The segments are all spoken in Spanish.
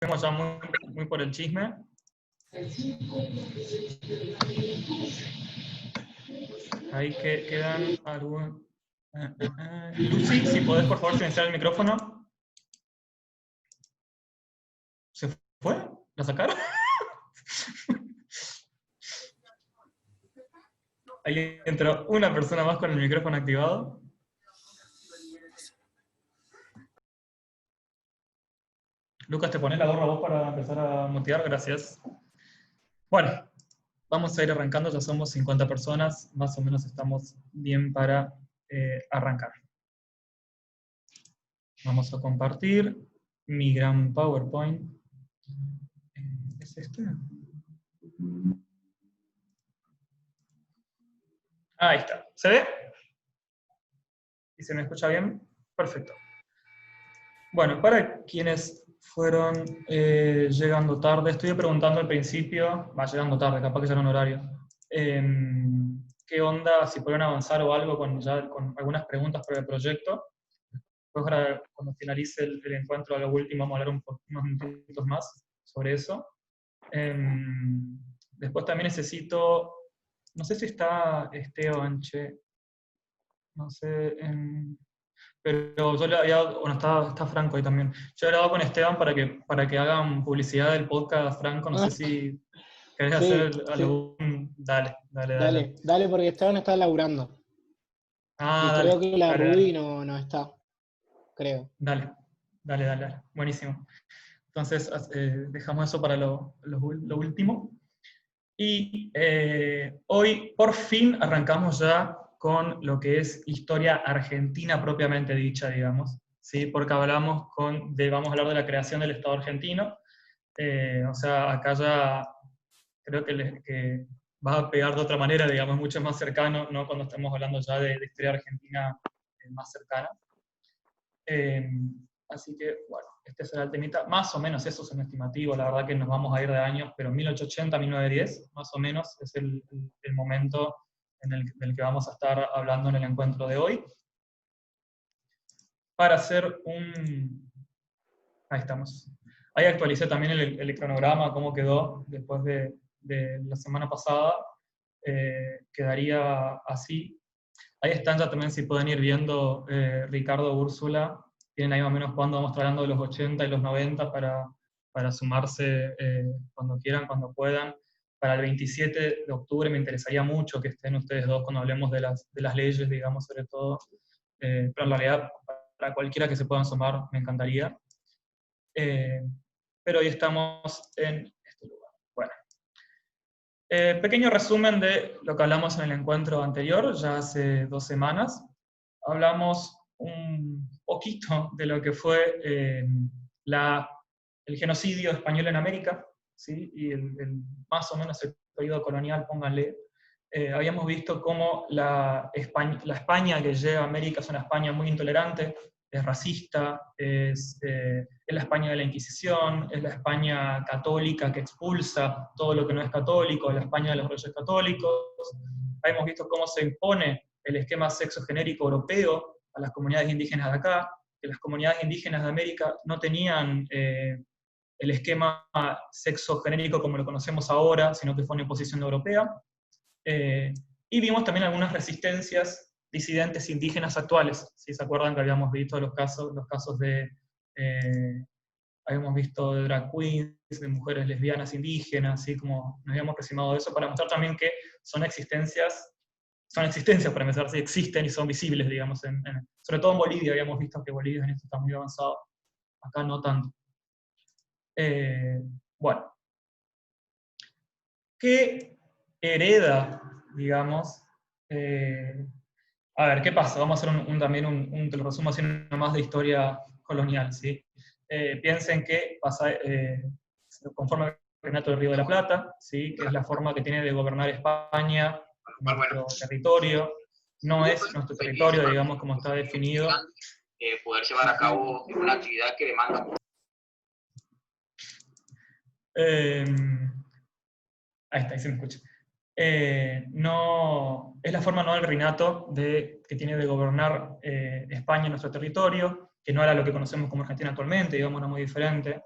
Vemos ya muy por el chisme. Ahí quedan algunos. Lucy, si podés por favor silenciar el micrófono. ¿Se fue? ¿La sacaron? Ahí entró una persona más con el micrófono activado. Lucas, ¿te pones la gorra vos para empezar a mutear? Gracias. Bueno, vamos a ir arrancando, ya somos 50 personas, más o menos estamos bien para arrancar. Vamos a compartir mi gran PowerPoint. ¿Es este? Ahí está. ¿Se ve? ¿Y se me escucha bien? Perfecto. Bueno, para quienes fueron llegando tarde, estuve preguntando al principio, va llegando tarde, capaz que ya era un horario, qué onda, si podían avanzar o algo con algunas preguntas para el proyecto. Después, cuando finalice el encuentro, a lo último, vamos a hablar unos minutitos más sobre eso. Después también necesito, no sé si está Esteban, no sé, pero yo le había, bueno, está Franco ahí también. Yo he hablado con Esteban para que hagan publicidad del podcast, Franco, no sé si querés hacer algún... Dale, porque Esteban está laburando. Y Dale, creo que la dale, Ruby no está, creo. Dale, buenísimo. Entonces, dejamos eso para lo último. Y hoy, por fin, arrancamos ya con lo que es historia argentina propiamente dicha, digamos, ¿sí? Porque vamos a hablar de la creación del Estado argentino. O sea, acá ya creo que va a pegar de otra manera, digamos, mucho más cercano, ¿no? Cuando estamos hablando ya de historia argentina más cercana. Así que, bueno, este será el temita. Más o menos eso es un estimativo, la verdad que nos vamos a ir de años, pero 1880, 1910, más o menos, es el momento en el que vamos a estar hablando en el encuentro de hoy. Para hacer Ahí estamos. Ahí actualicé también el cronograma, cómo quedó después de la semana pasada. Quedaría así. Ahí están ya también, si pueden ir viendo, Ricardo, Úrsula, tienen ahí más o menos cuando vamos hablando de los 80 y los 90 para sumarse cuando quieran, cuando puedan. Para el 27 de octubre me interesaría mucho que estén ustedes dos cuando hablemos de las leyes, digamos, sobre todo. Pero en realidad, para cualquiera que se puedan sumar, me encantaría. Pero hoy estamos en este lugar. Bueno. Pequeño resumen de lo que hablamos en el encuentro anterior, ya hace 2 semanas. Hablamos un poquito de lo que fue el genocidio español en América, ¿sí? Y más o menos el periodo colonial, pónganle. Habíamos visto cómo la España que llega a América es una España muy intolerante, es racista, es la España de la Inquisición, es la España católica que expulsa todo lo que no es católico, la España de los reyes católicos. Habíamos visto cómo se impone el esquema sexogenérico europeo a las comunidades indígenas de acá, que las comunidades indígenas de América no tenían el esquema sexogenérico como lo conocemos ahora, sino que fue una imposición europea. Y vimos también algunas resistencias disidentes indígenas actuales. Si se acuerdan que habíamos visto los casos de... habíamos visto de drag queens, de mujeres lesbianas indígenas, ¿sí? Como nos habíamos aproximado de eso, para mostrar también que son existencias para empezar, si existen y son visibles, digamos. Sobre todo en Bolivia habíamos visto que Bolivia en esto está muy avanzado. Acá no tanto. Bueno. ¿Qué hereda, digamos? A ver, ¿qué pasa? Vamos a hacer te lo resumo así nomás de historia colonial, ¿sí? Piensen que conforme al Reinato del Río de la Plata, ¿sí? Que es la forma que tiene de gobernar España, nuestro territorio, no es nuestro territorio, digamos, como está definido. Poder llevar a cabo una actividad que demanda. Ahí está, ahí se me escucha. No, es la forma no del reinato que tiene de gobernar España en nuestro territorio, que no era lo que conocemos como Argentina actualmente, digamos, era muy diferente.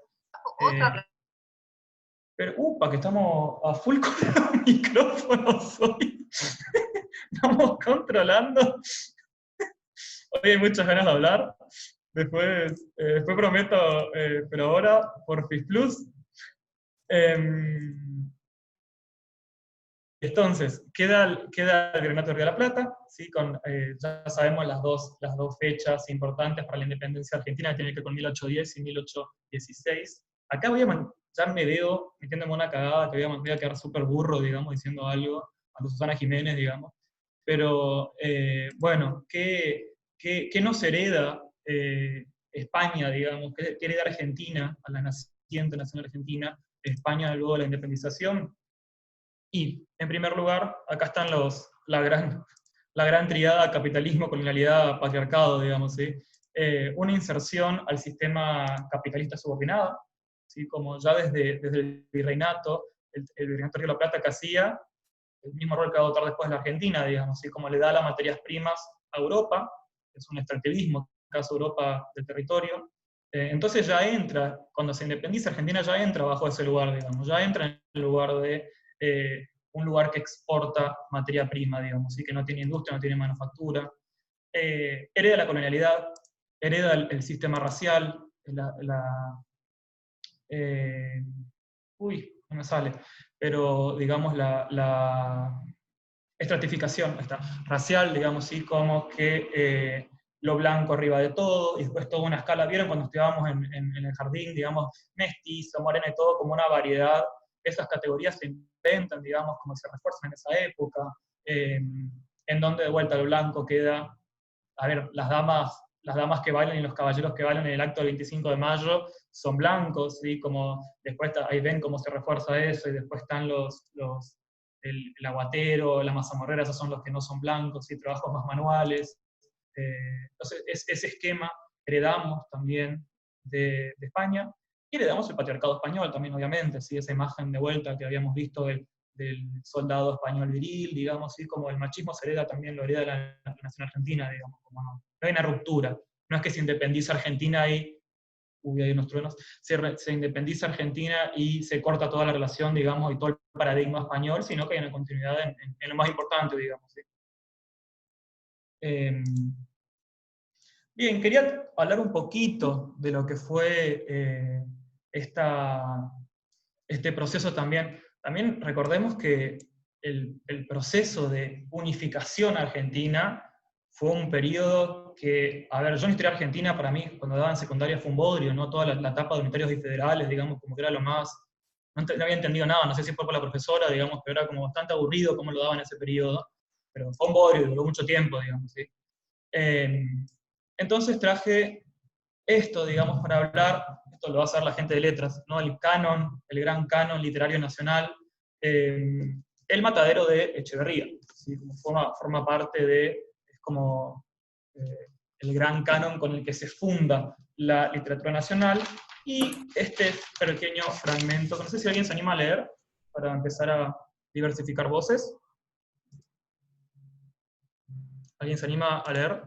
Pero, que estamos a full con los micrófonos hoy. Estamos controlando. Hoy hay muchas ganas de hablar. Después prometo, pero ahora, por FIS Plus. Entonces, queda el Virreinato de Río de la Plata, ¿sí? Ya sabemos las dos fechas importantes para la independencia argentina, que tienen que ver con 1810 y 1816. Acá ya me veo metiéndome una cagada, que voy a quedar súper burro, digamos, diciendo algo, a Susana Jiménez, digamos. Pero, bueno, ¿qué nos hereda España, digamos? ¿Qué hereda Argentina a la naciente nación argentina, España luego de la independización? Y, en primer lugar, acá están la gran triada capitalismo, colonialidad, patriarcado, digamos, ¿sí? Una inserción al sistema capitalista subordinado, ¿sí? Como ya desde el virreinato, el virreinato de Río de la Plata que hacía el mismo rol que va a adoptar después la Argentina, digamos, ¿sí? Como le da las materias primas a Europa, es un extractivismo, en el caso de Europa del territorio. Entonces ya entra, cuando se independiza Argentina ya entra bajo ese lugar, digamos, ya entra en el lugar de un lugar que exporta materia prima, digamos, ¿sí? Que no tiene industria, no tiene manufactura. Hereda la colonialidad, hereda el sistema racial, no me sale, pero digamos la estratificación racial, digamos, ¿sí? Como que lo blanco arriba de todo, y después toda una escala, ¿vieron cuando estudiábamos en el jardín, digamos, mestizo, moreno y todo, como una variedad? Esas categorías se inventan, digamos, como se refuerzan en esa época, en donde de vuelta el blanco queda, a ver, las damas que bailan y los caballeros que bailan en el acto del 25 de mayo son blancos, ¿sí? Como después ahí ven cómo se refuerza eso, y después están el aguatero, la mazamorrera, esos son los que no son blancos, ¿sí? Trabajos más manuales. Entonces, ese esquema heredamos también de España, y heredamos el patriarcado español también, obviamente, ¿sí? Esa imagen de vuelta que habíamos visto del soldado español viril, digamos, ¿sí? Como el machismo se hereda también, lo hereda la nación argentina, digamos, como no hay una ruptura. No es que se independiza Argentina y hay unos truenos, se independiza Argentina y se corta toda la relación, digamos, y todo el paradigma español, sino que hay una continuidad en lo más importante, digamos. ¿Sí? Bien, quería hablar un poquito de lo que fue este proceso también. También recordemos que el proceso de unificación argentina fue un periodo que, a ver, yo en historia argentina, para mí, cuando daba en secundaria fue un bodrio, ¿no? Toda la etapa de unitarios y federales, digamos, como que era lo más... No había entendido nada, no sé si fue por la profesora, digamos, pero era como bastante aburrido cómo lo daban en ese periodo, pero fue un bodrio, duró mucho tiempo, digamos, ¿sí? Entonces traje esto, digamos, para hablar, esto lo va a hacer la gente de letras, ¿no? El gran canon literario nacional, El matadero de Echeverría, ¿sí? Como forma parte de, es como el gran canon con el que se funda la literatura nacional, y este pequeño fragmento, que no sé si alguien se anima a leer, para empezar a diversificar voces. ¿Alguien se anima a leer?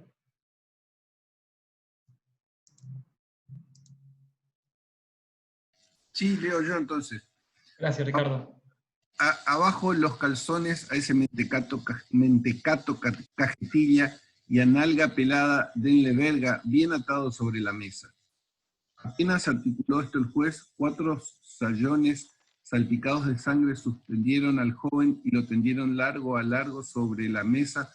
Sí, leo yo entonces. Gracias, Ricardo. Abajo los calzones a ese mentecato cajetilla y a nalga pelada, denle verga, bien atado sobre la mesa. Apenas articuló esto el juez, 4 sayones salpicados de sangre suspendieron al joven y lo tendieron largo a largo sobre la mesa,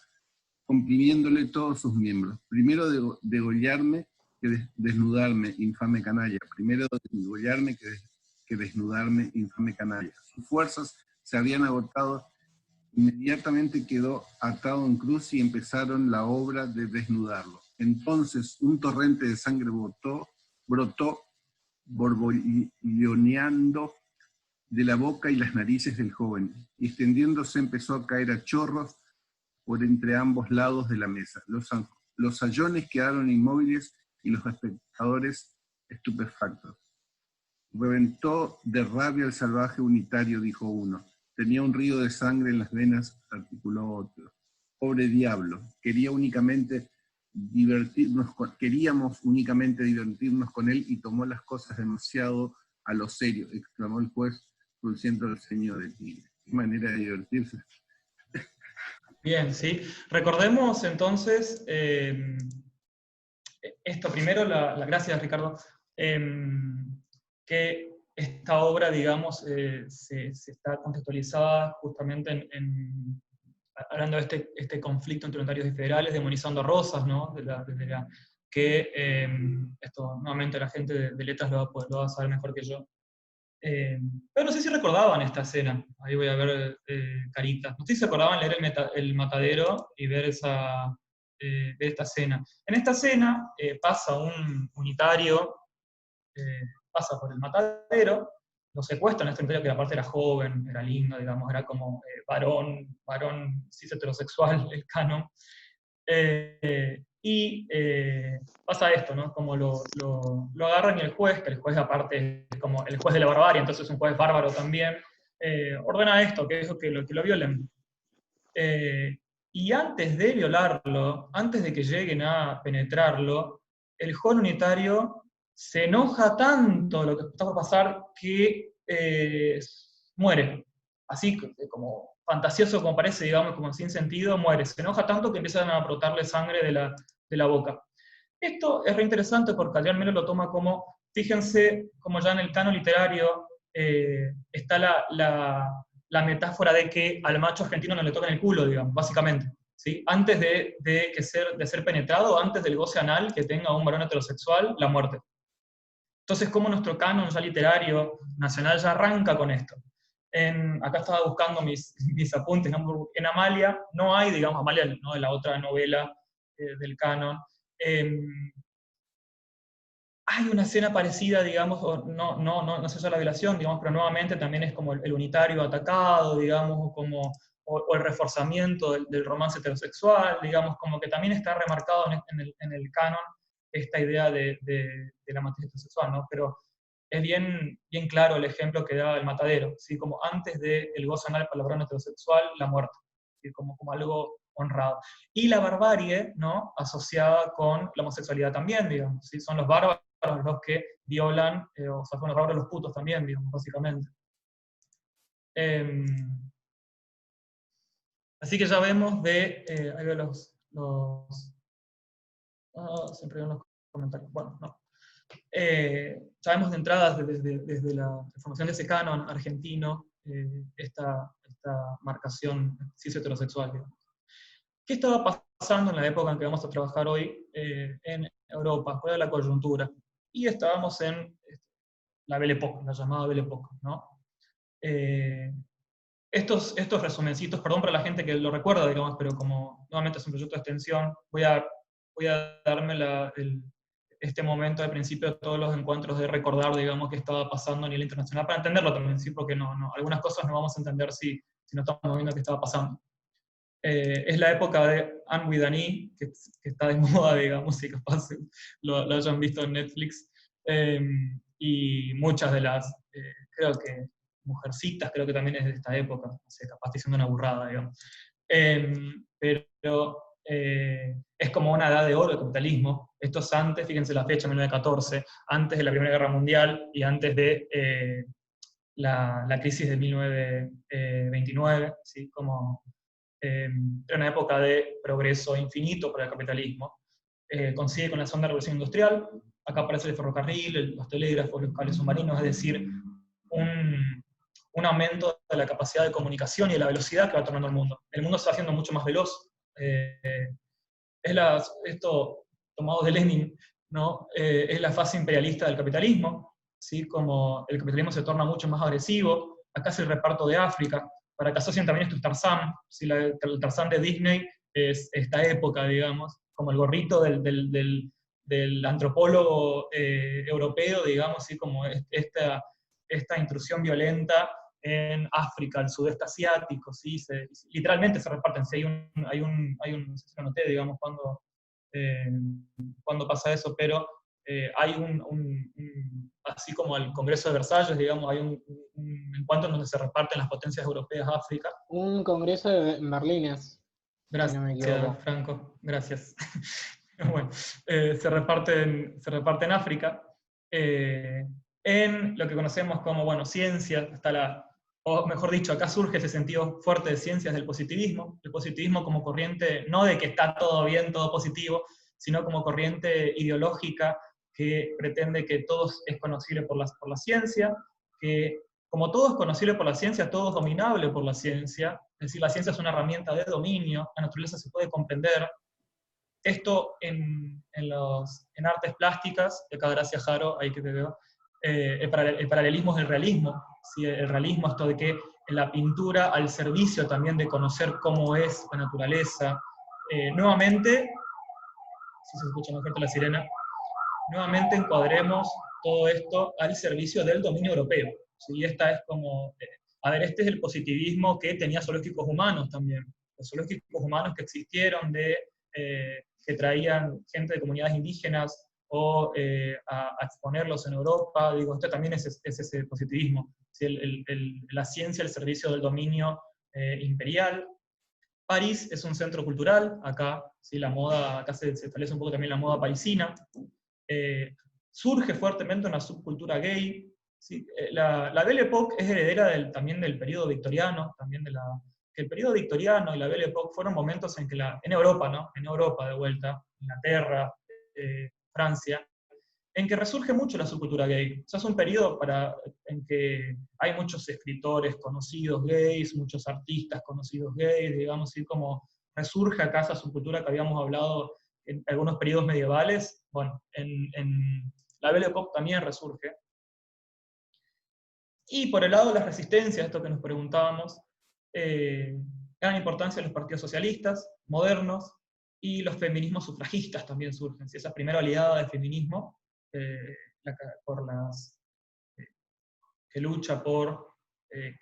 comprimiéndole todos sus miembros. Primero degollarme que desnudarme, infame canalla. Primero degollarme que desnudarme, infame canalla. Sus fuerzas se habían agotado, inmediatamente quedó atado en cruz y empezaron la obra de desnudarlo. Entonces un torrente de sangre brotó borbolloneando de la boca y las narices del joven, y extendiéndose empezó a caer a chorros por entre ambos lados de la mesa. Los sayones quedaron inmóviles y los espectadores estupefactos. Reventó de rabia el salvaje unitario, dijo uno. Tenía un río de sangre en las venas, articuló otro. Pobre diablo, queríamos únicamente divertirnos con él y tomó las cosas demasiado a lo serio, exclamó el juez, frunciendo el ceño de tigre. Qué manera de divertirse. Bien, sí. Recordemos entonces, esto primero, gracias Ricardo, que esta obra, digamos, se está contextualizada justamente hablando de este conflicto entre unitarios y federales, demonizando a Rosas, ¿no? Que esto nuevamente la gente de letras lo va a saber mejor que yo. Pero no sé si recordaban esta escena, ahí voy a ver caritas, no sé si se acordaban leer el Matadero y ver ver esta escena. En esta escena pasa un unitario, pasa por el Matadero, lo secuestran, este unitario que aparte era joven, era lindo, digamos, era como varón cis heterosexual, el canon. Pasa esto, ¿no? Como lo agarran y el juez, que el juez aparte es como el juez de la barbarie, entonces es un juez bárbaro también, ordena esto, que es que lo violen. Y antes de violarlo, antes de que lleguen a penetrarlo, el joven unitario se enoja tanto de lo que está por pasar que muere. Así como fantasioso como parece, digamos, como sin sentido, muere. Se enoja tanto que empiezan a brotarle sangre de la boca. Esto es re interesante porque Adrián Melo lo toma como, fíjense, como ya en el canon literario está la metáfora de que al macho argentino no le tocan el culo, digamos, básicamente. ¿Sí? Antes de ser penetrado, antes del goce anal que tenga un varón heterosexual, la muerte. Entonces, ¿cómo nuestro canon ya literario nacional ya arranca con esto? Acá estaba buscando mis apuntes, ¿no? En Amalia no hay, digamos, Amalia, ¿no? La otra novela del canon, hay una escena parecida, digamos, no sé yo la violación, digamos, pero nuevamente también es como el unitario atacado, digamos, o el reforzamiento del romance heterosexual, digamos, como que también está remarcado en el canon esta idea de la matriz heterosexual, ¿no? Pero es bien claro el ejemplo que da el Matadero, ¿sí? Como antes del gozo anal para el varón heterosexual, la muerte, ¿sí? Como algo honrado. Y la barbarie, ¿no? Asociada con la homosexualidad también, digamos, ¿sí? Son los bárbaros los que violan, o sea, son los bárbaros los putos también, digamos, básicamente. Así que ya vemos ahí veo siempre veo los comentarios, bueno, no. Sabemos de entrada desde la formación de ese canon argentino, esta marcación cis-heterosexual. ¿Qué estaba pasando en la época en que vamos a trabajar hoy en Europa? ¿Cuál era la coyuntura? Y estábamos en la Belle Époque, la llamada Belle Époque, ¿no? Estos resumencitos, perdón para la gente que lo recuerda, digamos, pero como nuevamente es un proyecto de extensión, voy a darme este momento al principio de todos los encuentros de recordar, digamos, qué estaba pasando a nivel internacional, para entenderlo también, ¿sí? Porque algunas cosas no vamos a entender si no estamos viendo qué estaba pasando. Es la época de Anne with an E, que está de moda, digamos, si capaz lo hayan visto en Netflix, y muchas de las, creo que Mujercitas, creo que también es de esta época, no sé, capaz estoy diciendo una burrada, digamos. Pero es como una edad de oro del capitalismo. Esto es antes, fíjense la fecha, 1914, antes de la Primera Guerra Mundial y antes de la crisis de 1929, ¿sí? Como era una época de progreso infinito para el capitalismo. Coincide con la segunda revolución industrial, acá aparece el ferrocarril, los telégrafos, los cables submarinos, es decir, un aumento de la capacidad de comunicación y de la velocidad que va tomando el mundo. El mundo se va haciendo mucho más veloz. Esto tomado de Lenin, ¿no? Es la fase imperialista del capitalismo, ¿sí? Como el capitalismo se torna mucho más agresivo. Acá es el reparto de África. Para que asocien también esto es Tarzán, ¿sí? El Tarzán de Disney es esta época, digamos, como el gorrito del antropólogo europeo, digamos, ¿sí? Como esta intrusión violenta en África, el sudeste asiático, ¿sí? Literalmente se reparten, ¿sí? hay un, no sé si lo noté, digamos, cuando pasa eso, pero hay así como el Congreso de Versalles, digamos, hay un encuentro donde se reparten las potencias europeas a África. Un congreso de Berlines. Gracias, si no me equivoco. Franco, gracias. Bueno, se reparten África. en lo que conocemos como, bueno, ciencia, o mejor dicho, acá surge ese sentido fuerte de ciencias del positivismo, el positivismo como corriente, no de que está todo bien, todo positivo, sino como corriente ideológica que pretende que todo es conocible por la ciencia, que como todo es conocible por la ciencia, todo es dominable por la ciencia, es decir, la ciencia es una herramienta de dominio, la naturaleza se puede comprender. Esto en artes plásticas, de acá gracias Jaro, ahí que te veo, el paralelismo es el realismo, ¿sí? El realismo, esto de que la pintura al servicio también de conocer cómo es la naturaleza. Nuevamente, si se escucha más fuerte la sirena, nuevamente encuadremos todo esto al servicio del dominio europeo. ¿Sí? Esta es como, este es el positivismo que tenía zoológicos humanos también. Los zoológicos humanos que existieron, que traían gente de comunidades indígenas o a exponerlos en Europa, digo, esto también es ese positivismo. ¿Sí? La ciencia al servicio del dominio imperial. París es un centro cultural, acá, ¿sí? La moda, acá se establece un poco también la moda parisina. Surge fuertemente una subcultura gay. ¿Sí? La Belle Époque es heredera también del periodo victoriano, que el periodo victoriano y la Belle Époque fueron momentos en que en Europa, ¿no? En Europa de vuelta, Inglaterra, Francia, en que resurge mucho la subcultura gay. O sea, es un periodo en que hay muchos escritores conocidos gays, muchos artistas conocidos gays, digamos, así como resurge acá esa subcultura que habíamos hablado en algunos periodos medievales. Bueno, en la Belle Époque también resurge. Y por el lado de las resistencias, esto que nos preguntábamos, gran importancia los partidos socialistas, modernos, y los feminismos sufragistas también surgen. ¿Sí? Esa primera oleada de feminismo que lucha por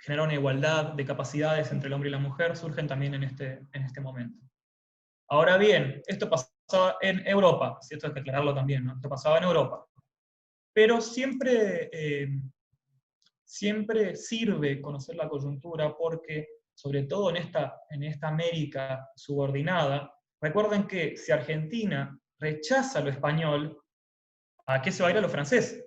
generar una igualdad de capacidades entre el hombre y la mujer, surgen también en este momento. Ahora bien, esto pasaba en Europa, ¿sí? Esto hay que aclararlo también, ¿no? Esto pasaba en Europa. Pero siempre sirve conocer la coyuntura porque, sobre todo en esta América subordinada, recuerden que si Argentina rechaza lo español, ¿a qué se va a ir a lo francés?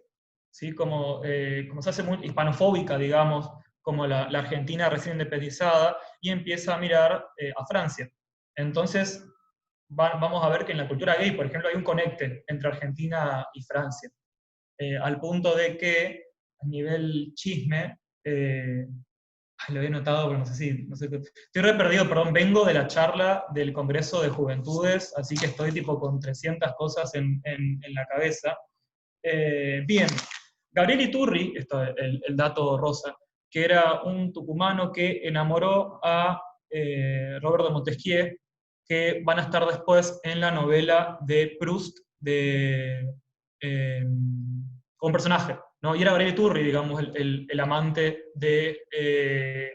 ¿Sí? Como se hace muy hispanofóbica, digamos, como la Argentina recién independizada, y empieza a mirar a Francia. Entonces, vamos a ver que en la cultura gay, por ejemplo, hay un conecte entre Argentina y Francia, al punto de que, a nivel chisme, lo había notado, pero no sé. Estoy re perdido, perdón, vengo de la charla del Congreso de Juventudes, así que estoy tipo con 300 cosas en la cabeza. Bien, Gabriel Iturri, esto es el dato rosa, que era un tucumano que enamoró a Robert de Montesquieu, que van a estar después en la novela de Proust, un personaje, ¿no? Y era Gabriel Iturri, digamos, el amante de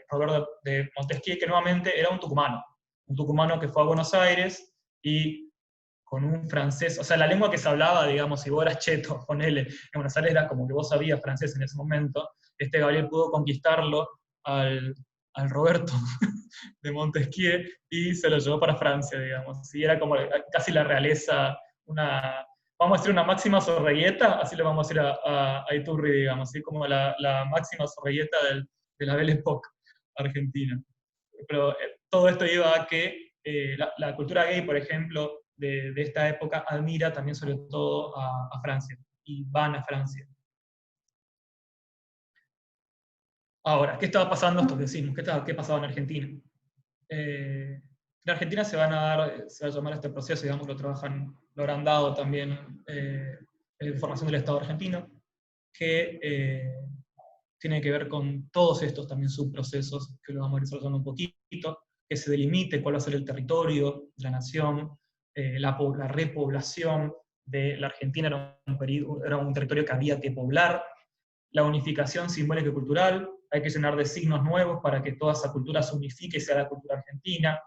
Robert de Montesquieu, que nuevamente era un tucumano que fue a Buenos Aires y con un francés, o sea, la lengua que se hablaba, digamos, si vos eras cheto, ponele, en Buenos Aires era como que vos sabías francés en ese momento, Gabriel pudo conquistarlo al Roberto de Montesquieu y se lo llevó para Francia, digamos. Y era como casi la realeza, vamos a decir una máxima zorreguieta, así le vamos a decir a Iturri, digamos, así como la máxima zorreguieta de la Belle Époque argentina. Pero todo esto lleva a que la cultura gay, por ejemplo, de esta época, admira también sobre todo a Francia, y van a Francia. Ahora, ¿qué estaba pasando esto que decimos? ¿Qué pasaba en Argentina? En Argentina se va a llamar este proceso, digamos, lo habrán dado también en formación del Estado argentino, que tiene que ver con todos estos también subprocesos, que lo vamos a ir desarrollando un poquito, que se delimite cuál va a ser el territorio de la nación, la repoblación de la Argentina era un territorio que había que poblar, la unificación simbólica y cultural, hay que llenar de signos nuevos para que toda esa cultura se unifique y sea la cultura argentina.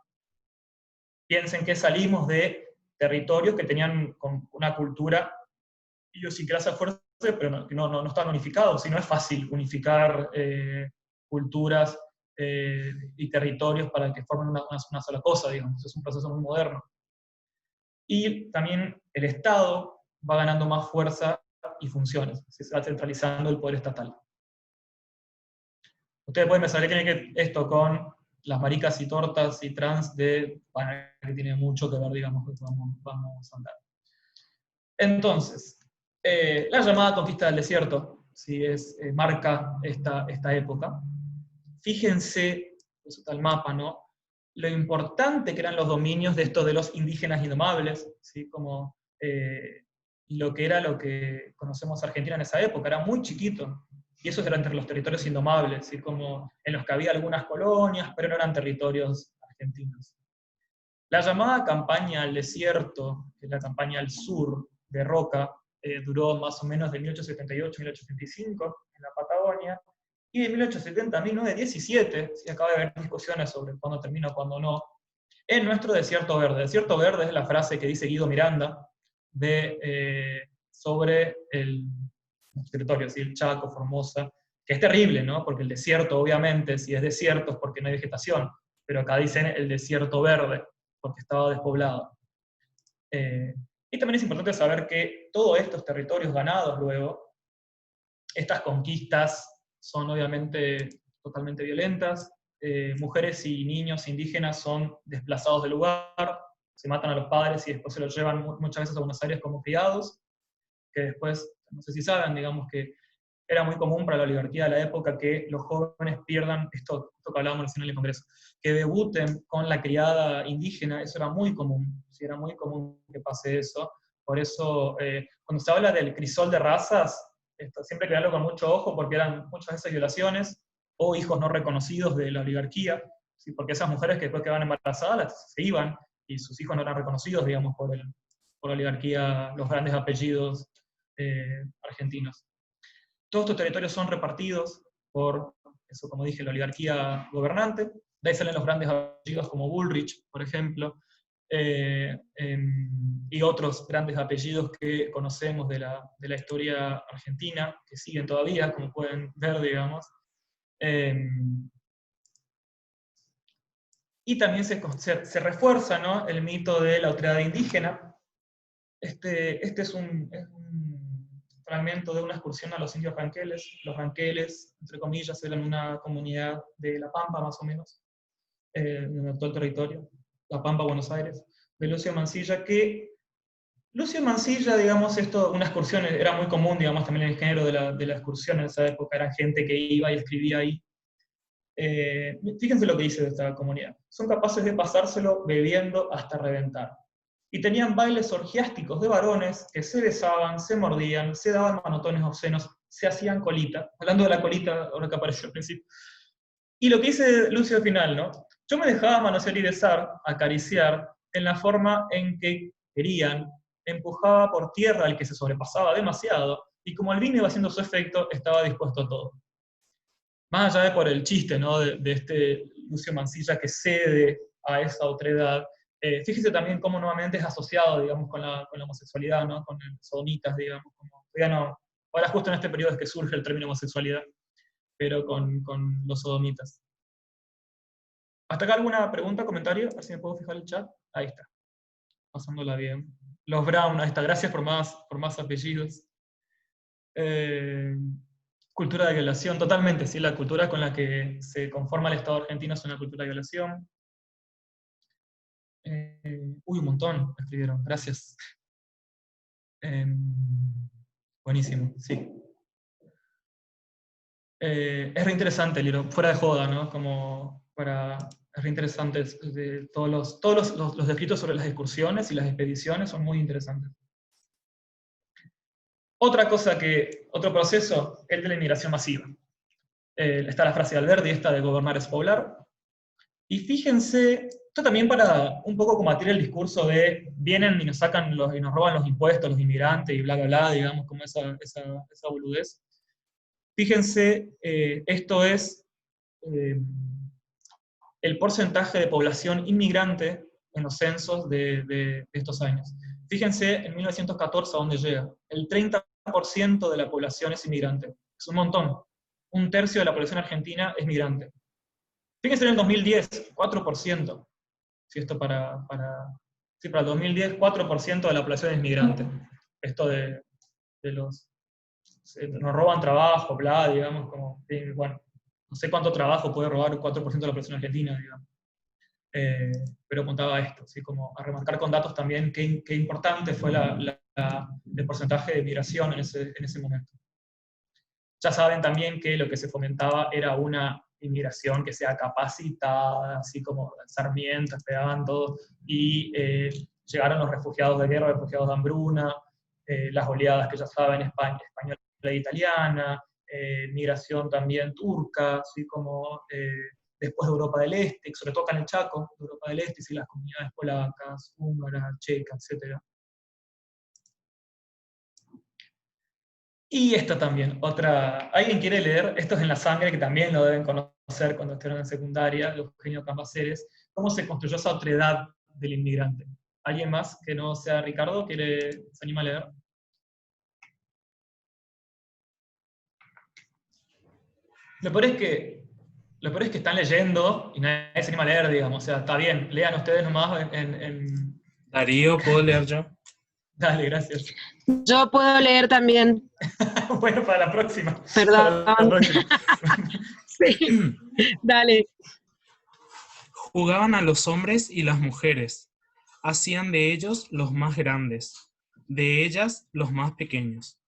Piensen que salimos de territorios que tenían una cultura idiosincrasia fuerte, pero no están unificados, y no es fácil unificar culturas y territorios para que formen una sola cosa, digamos, es un proceso muy moderno. Y también el Estado va ganando más fuerza y funciones. Se va centralizando el poder estatal. Ustedes pueden pensar que tiene que esto con las maricas y tortas y trans bueno, que tiene mucho que ver, digamos, que vamos a andar. Entonces, la llamada conquista del desierto, ¿sí? Marca esta época. Fíjense, eso está el mapa, ¿no? Lo importante que eran los dominios de estos de los indígenas indomables, ¿sí? Como lo que conocemos Argentina en esa época, era muy chiquito. Y eso era entre los territorios indomables, ¿sí? Como en los que había algunas colonias, pero no eran territorios argentinos. La llamada campaña al desierto, que es la campaña al sur de Roca, duró más o menos de 1878 a 1875 en la Patagonia, y de 1870 a 1917, ¿sí? Acaba de haber discusiones sobre cuándo termina o cuándo no, en nuestro desierto verde. Desierto verde es la frase que dice Guido Miranda sobre el territorio, ¿sí? El Chaco, Formosa, que es terrible, ¿no? Porque el desierto, obviamente, si es desierto es porque no hay vegetación, pero acá dicen el desierto verde, porque estaba despoblado. Y también es importante saber que todos estos territorios ganados luego, estas conquistas son obviamente totalmente violentas, mujeres y niños indígenas son desplazados del lugar, se matan a los padres y después se los llevan muchas veces a Buenos Aires como criados, que después, no sé si saben, digamos que era muy común para la oligarquía de la época que los jóvenes pierdan, esto que hablábamos recién en el Congreso, que debuten con la criada indígena, eso era muy común, ¿sí? Era muy común que pase eso. Por eso, cuando se habla del crisol de razas, siempre hay que verlo con mucho ojo, porque eran muchas veces violaciones, o hijos no reconocidos de la oligarquía, ¿sí? Porque esas mujeres que después quedaban embarazadas se iban, y sus hijos no eran reconocidos, digamos, por la oligarquía, los grandes apellidos argentinos. Todos estos territorios son repartidos por, eso como dije, la oligarquía gobernante. De ahí salen los grandes apellidos como Bullrich, por ejemplo, y otros grandes apellidos que conocemos de la historia argentina, que siguen todavía, como pueden ver, digamos. Y también se refuerza, ¿no?, el mito de la autoridad indígena. Este es un fragmento de una excursión a los indios ranqueles. Los ranqueles, entre comillas, eran una comunidad de La Pampa, más o menos, en el actual territorio, La Pampa, Buenos Aires, de Lucio Mansilla, que Lucio Mansilla, digamos, una excursión era muy común, digamos, también en el género de la excursión en esa época, era gente que iba y escribía ahí. Fíjense lo que dice de esta comunidad. Son capaces de pasárselo bebiendo hasta reventar. Y tenían bailes orgiásticos de varones que se besaban, se mordían, se daban manotones obscenos, se hacían colita. Hablando de la colita, ahora que apareció al principio. Y lo que dice Lucio al final, ¿no? Yo me dejaba manosear y besar, acariciar, en la forma en que querían, empujaba por tierra al que se sobrepasaba demasiado, y como el vino iba haciendo su efecto, estaba dispuesto a todo. Más allá de por el chiste, ¿no?, de este Lucio Mansilla que cede a esa otredad, fíjese también cómo nuevamente es asociado, digamos, con la homosexualidad, ¿no?, con el sodomitas, digamos, como, ya no, ahora justo en este periodo es que surge el término homosexualidad, pero con los sodomitas. ¿Hasta acá alguna pregunta, comentario? A ver si me puedo fijar el chat. Ahí está, pasándola bien. Los Brown, ahí está, gracias por más apellidos. Cultura de violación, totalmente, sí, la cultura con la que se conforma el Estado argentino es una cultura de violación. Un montón escribieron, gracias. Buenísimo, sí. Es reinteresante el libro, fuera de joda, ¿no? Es reinteresante, todos los escritos sobre las excursiones y las expediciones son muy interesantes. Otro proceso, el de la inmigración masiva. Está la frase de Alberti, esta de gobernar es poblar. Y fíjense, esto también para un poco combatir el discurso de vienen y nos sacan y nos roban los impuestos, los inmigrantes y bla, bla, bla, digamos, como esa boludez. Fíjense, esto es el porcentaje de población inmigrante en los censos de estos años. Fíjense en 1914 a dónde llega. El 30% de la población es inmigrante. Es un montón. Un tercio de la población argentina es migrante. Fíjense en el 2010, 4%. Si esto para el 2010, 4% de la población es migrante. Esto de los nos roban trabajo, bla, digamos, como, bueno, no sé cuánto trabajo puede robar el 4% de la población argentina, digamos. Pero apuntaba a esto, ¿sí? Como a remarcar con datos también qué importante fue el porcentaje de migración en ese momento. Ya saben también que lo que se fomentaba era una inmigración que sea capacitada, así como Sarmiento, esperaban todo, y llegaron los refugiados de guerra, refugiados de hambruna, las oleadas que ya saben, española e italiana, migración también turca, así como después de Europa del Este, sobre todo acá en el Chaco, de Europa del Este, y las comunidades polacas, húngaras, checas, etc. Y esta también, otra, ¿alguien quiere leer? Esto es en la sangre, que también lo deben conocer cuando estuvieron en secundaria, de Eugenio Cambaceres, cómo se construyó esa otredad del inmigrante. ¿Alguien más que no sea Ricardo se anima a leer? Lo peor es que están leyendo y nadie se anima a leer, digamos. O sea, está bien, lean ustedes nomás en... Darío, ¿puedo leer yo? Dale, gracias. Yo puedo leer también. Bueno, para la próxima. Perdón. Para la próxima. Sí, dale. Jugaban a los hombres y las mujeres. Hacían de ellos los más grandes, de ellas los más pequeños.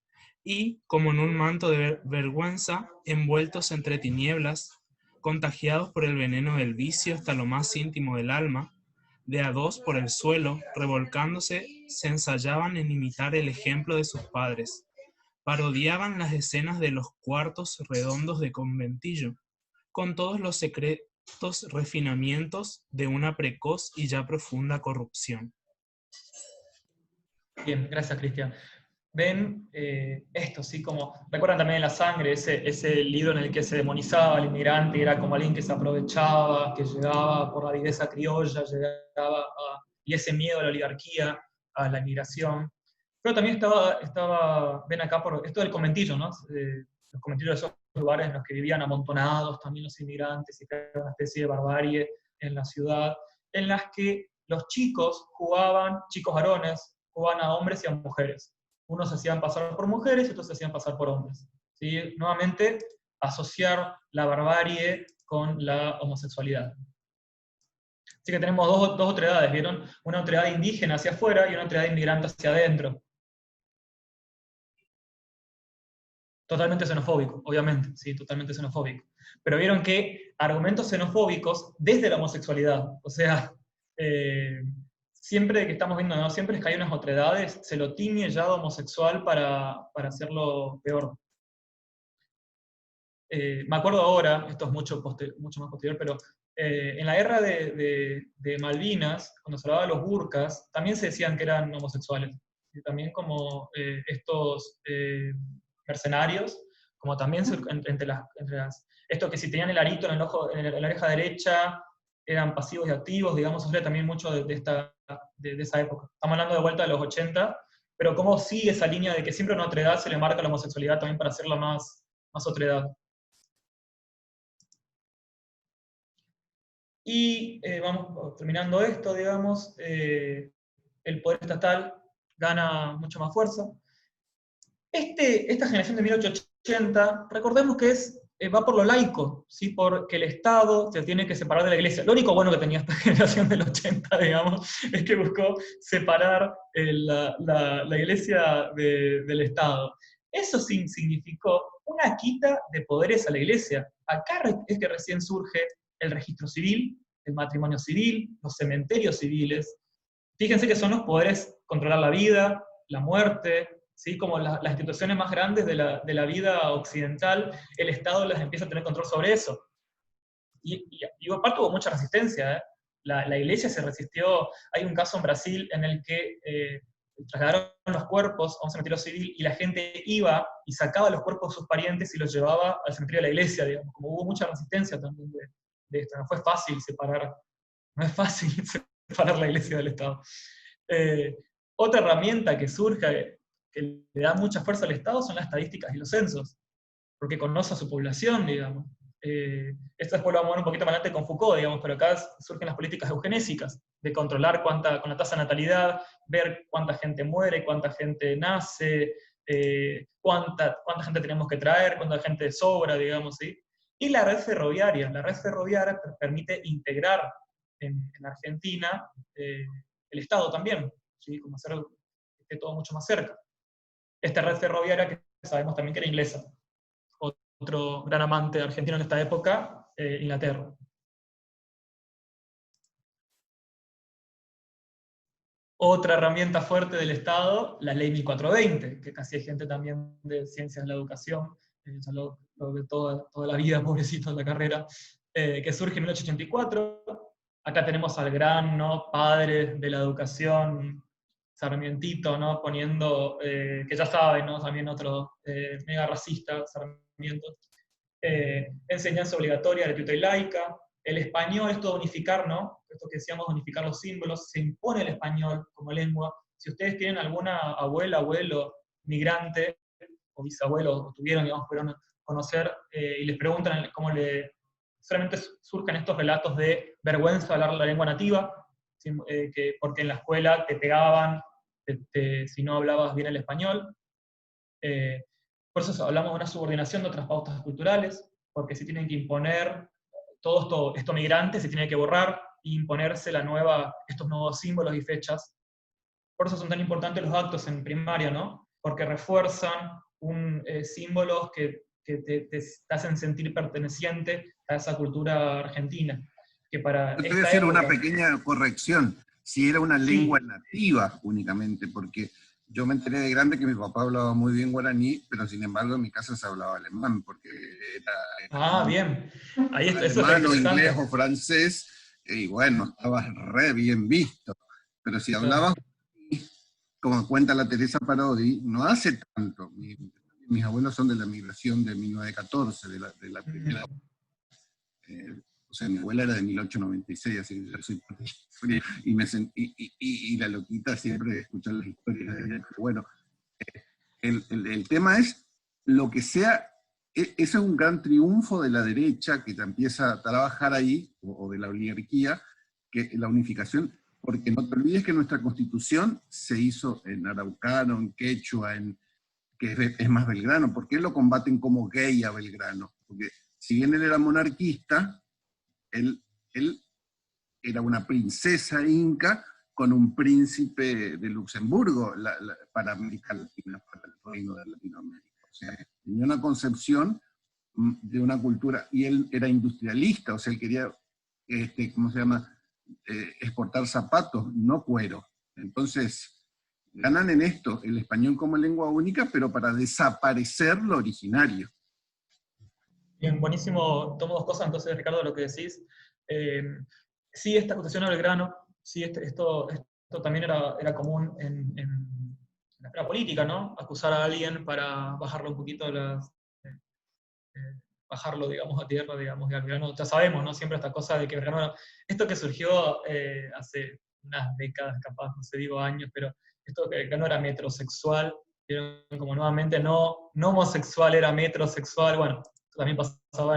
Y, como en un manto de vergüenza, envueltos entre tinieblas, contagiados por el veneno del vicio hasta lo más íntimo del alma, de a dos por el suelo, revolcándose, se ensayaban en imitar el ejemplo de sus padres. Parodiaban las escenas de los cuartos redondos de conventillo, con todos los secretos refinamientos de una precoz y ya profunda corrupción. Bien, gracias, Cristian. Ven esto, ¿sí? Como, recuerdan también en La Sangre, ese libro en el que se demonizaba al inmigrante, era como alguien que se aprovechaba, que llegaba por la viveza criolla, y ese miedo a la oligarquía, a la inmigración. Pero también ven acá por esto del conventillo, ¿no? Los conventillos de esos lugares en los que vivían amontonados también los inmigrantes, y que era una especie de barbarie en la ciudad, en las que los chicos varones, jugaban a hombres y a mujeres. Unos se hacían pasar por mujeres y otros se hacían pasar por hombres. ¿Sí? Nuevamente, asociar la barbarie con la homosexualidad. Así que tenemos dos otredades, ¿vieron? Una otredad indígena hacia afuera y una otredad inmigrante hacia adentro. Totalmente xenofóbico, obviamente, sí, totalmente xenofóbico. Pero vieron que argumentos xenofóbicos desde la homosexualidad, o sea, siempre que estamos viendo, ¿no? Siempre es que hay unas otredades, se lo tiñe ya de homosexual para hacerlo peor. Me acuerdo ahora, esto es mucho más posterior, pero en la guerra de Malvinas, cuando se hablaba de los burkas, también se decían que eran homosexuales. Y también como estos mercenarios, como también entre las... Esto que si tenían el arito en el ojo, en la oreja derecha, eran pasivos y activos, digamos, sufría también mucho de esa época. Estamos hablando de vuelta de los 80, pero cómo sigue esa línea de que siempre a una otredad se le marca la homosexualidad también para hacerla más otredad. Y vamos terminando esto, digamos, el poder estatal gana mucho más fuerza. Esta generación de 1880, recordemos que va por lo laico, ¿sí? Porque el Estado se tiene que separar de la Iglesia. Lo único bueno que tenía esta generación del 80, digamos, es que buscó separar la Iglesia del Estado. Eso significó una quita de poderes a la Iglesia. Acá es que recién surge el registro civil, el matrimonio civil, los cementerios civiles. Fíjense que son los poderes controlar la vida, la muerte, ¿sí? Como las instituciones más grandes de la vida occidental, el Estado las empieza a tener control sobre eso. Y aparte hubo mucha resistencia, ¿eh? La Iglesia se resistió. Hay un caso en Brasil en el que trasladaron los cuerpos a un cementerio civil y la gente iba y sacaba los cuerpos de sus parientes y los llevaba al cementerio de la Iglesia, digamos. Como hubo mucha resistencia también de esto. No fue fácil no es fácil separar la Iglesia del Estado. Otra herramienta que surge, que le da mucha fuerza al Estado, son las estadísticas y los censos, porque conoce a su población, digamos. Esto después lo vamos a ver un poquito más adelante con Foucault, digamos, pero acá surgen las políticas eugenésicas, de controlar con la tasa de natalidad, ver cuánta gente muere, cuánta gente nace, cuánta gente tenemos que traer, cuánta gente sobra, digamos, ¿sí? Y la red ferroviaria. La red ferroviaria permite integrar en Argentina el Estado también, ¿sí? Como hacer que esté todo mucho más cerca. Esta red ferroviaria que sabemos también que era inglesa. Otro gran amante argentino en esta época, Inglaterra. Otra herramienta fuerte del Estado, la Ley 1420, que casi hay gente también de ciencias de la educación, ya lo de toda la vida, pobrecito, en la carrera, que surge en 1884. Acá tenemos al gran, ¿no?, padre de la educación, Sarmientito, ¿no?, poniendo, que ya saben, ¿no?, también otro mega racista, Sarmiento, enseñanza obligatoria, gratuita y laica. El español, esto de unificar, ¿no? Esto que decíamos, unificar los símbolos, se impone el español como lengua. Si ustedes tienen alguna abuela, abuelo, migrante, o bisabuelo, o tuvieron, digamos, pudieron conocer, y les preguntan cómo solamente surgen estos relatos de vergüenza de hablar la lengua nativa, ¿sí? Porque en la escuela te pegaban si no hablabas bien el español. Por eso hablamos de una subordinación de otras pautas culturales, porque se tienen que imponer todo esto migrante, se tiene que borrar e imponerse estos nuevos símbolos y fechas. Por eso son tan importantes los actos en primaria, ¿no? Porque refuerzan símbolos que te hacen sentir perteneciente a esa cultura argentina. Que para Yo te voy a esta hacer una época, pequeña corrección. Si era una lengua nativa únicamente, porque yo me enteré de grande que mi papá hablaba muy bien guaraní, pero sin embargo en mi casa se hablaba alemán, porque era bien. Ahí eso está alemán o interesante. inglés o francés, y bueno, estaba re bien visto. Pero si hablabas, como cuenta la Teresa Parodi, no hace tanto. Mis abuelos son de la migración de 1914, de la primera. O sea, mi abuela era de 1896, así que yo soy frío, y la loquita siempre de escuchar las historias de ella. Pero bueno, el tema es lo que sea. Ese es un gran triunfo de la derecha que empieza a trabajar ahí, o de la oligarquía, que la unificación, porque no te olvides que nuestra constitución se hizo en araucano, en quechua, que es más Belgrano. ¿Por qué lo combaten como gay a Belgrano? Porque si bien él era monarquista, él era una princesa inca con un príncipe de Luxemburgo para América Latina, para el reino de Latinoamérica. O sea, tenía una concepción de una cultura, y él era industrialista, o sea, él quería, ¿cómo se llama?, exportar zapatos, no cuero. Entonces, ganan en esto, el español como lengua única, pero para desaparecer lo originario. Bien, buenísimo. Tomo dos cosas entonces, Ricardo, de lo que decís. Sí, esta acusación a Belgrano, sí, esto también era común en la esfera política, ¿no? Acusar a alguien para bajarlo un poquito bajarlo, digamos, a tierra, digamos, de Belgrano. Ya sabemos, ¿no? Siempre esta cosa de que Belgrano, esto que surgió hace unas décadas, capaz, no sé, digo años, pero esto de que Belgrano era metrosexual, como nuevamente no homosexual, era metrosexual, bueno, esto también pasaba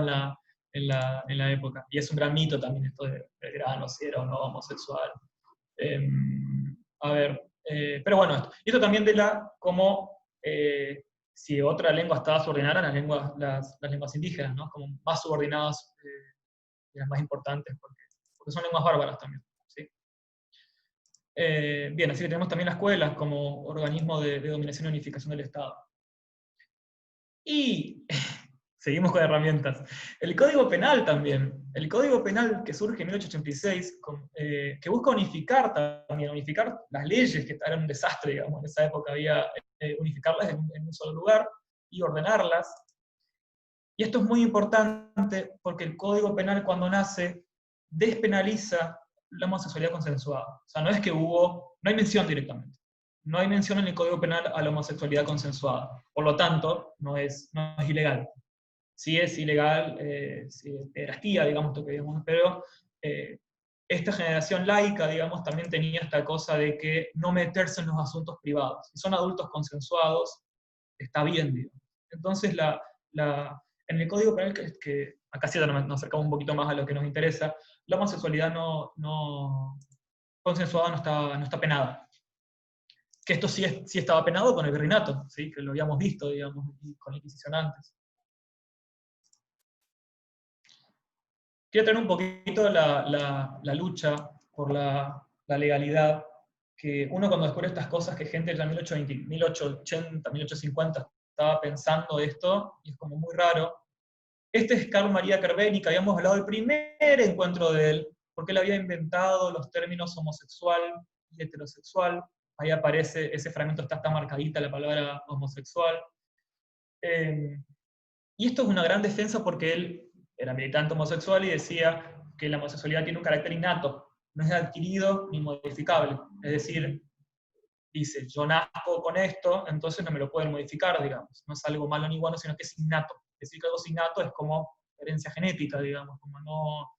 en la época. Y es un gran mito también esto de Belgrano, si era o no homosexual. Pero bueno, esto también de cómo si otra lengua estaba subordinada a las lenguas indígenas, ¿no? Como más subordinadas y las más importantes, porque son lenguas bárbaras también. ¿Sí? Bien, así que tenemos también la escuela como organismo de dominación y unificación del Estado. Y seguimos con herramientas. El Código Penal también. El Código Penal que surge en 1886, que busca unificar las leyes, que eran un desastre, digamos, en esa época había unificarlas en un solo lugar y ordenarlas. Y esto es muy importante porque el Código Penal, cuando nace, despenaliza la homosexualidad consensuada. O sea, no es que no hay mención directamente. No hay mención en el Código Penal a la homosexualidad consensuada. Por lo tanto, no es ilegal. Sí es ilegal, pederastía, digamos, pero esta generación laica, digamos, también tenía esta cosa de que no meterse en los asuntos privados. Si son adultos consensuados, está bien, digamos. Entonces, en el Código Penal, que acá sí nos acercamos un poquito más a lo que nos interesa, la homosexualidad no consensuada no está penada. que esto sí estaba penado con el virreinato, ¿sí? Que lo habíamos visto, digamos, y con la Inquisición antes. Quiero tener un poquito la lucha por la legalidad, que uno cuando descubre estas cosas, que gente ya en 1880, 1850 estaba pensando esto, y es como muy raro. Este es Carl Maria Kerveni, que habíamos hablado del primer encuentro de él, porque él había inventado los términos homosexual y heterosexual. Ahí aparece, ese fragmento está marcadita la palabra homosexual. Y esto es una gran defensa porque él era militante homosexual y decía que la homosexualidad tiene un carácter innato, no es adquirido ni modificable. Es decir, dice, yo nazco con esto, entonces no me lo pueden modificar, digamos. No es algo malo ni bueno, sino que es innato. Decir que algo es innato es como herencia genética, digamos, como no...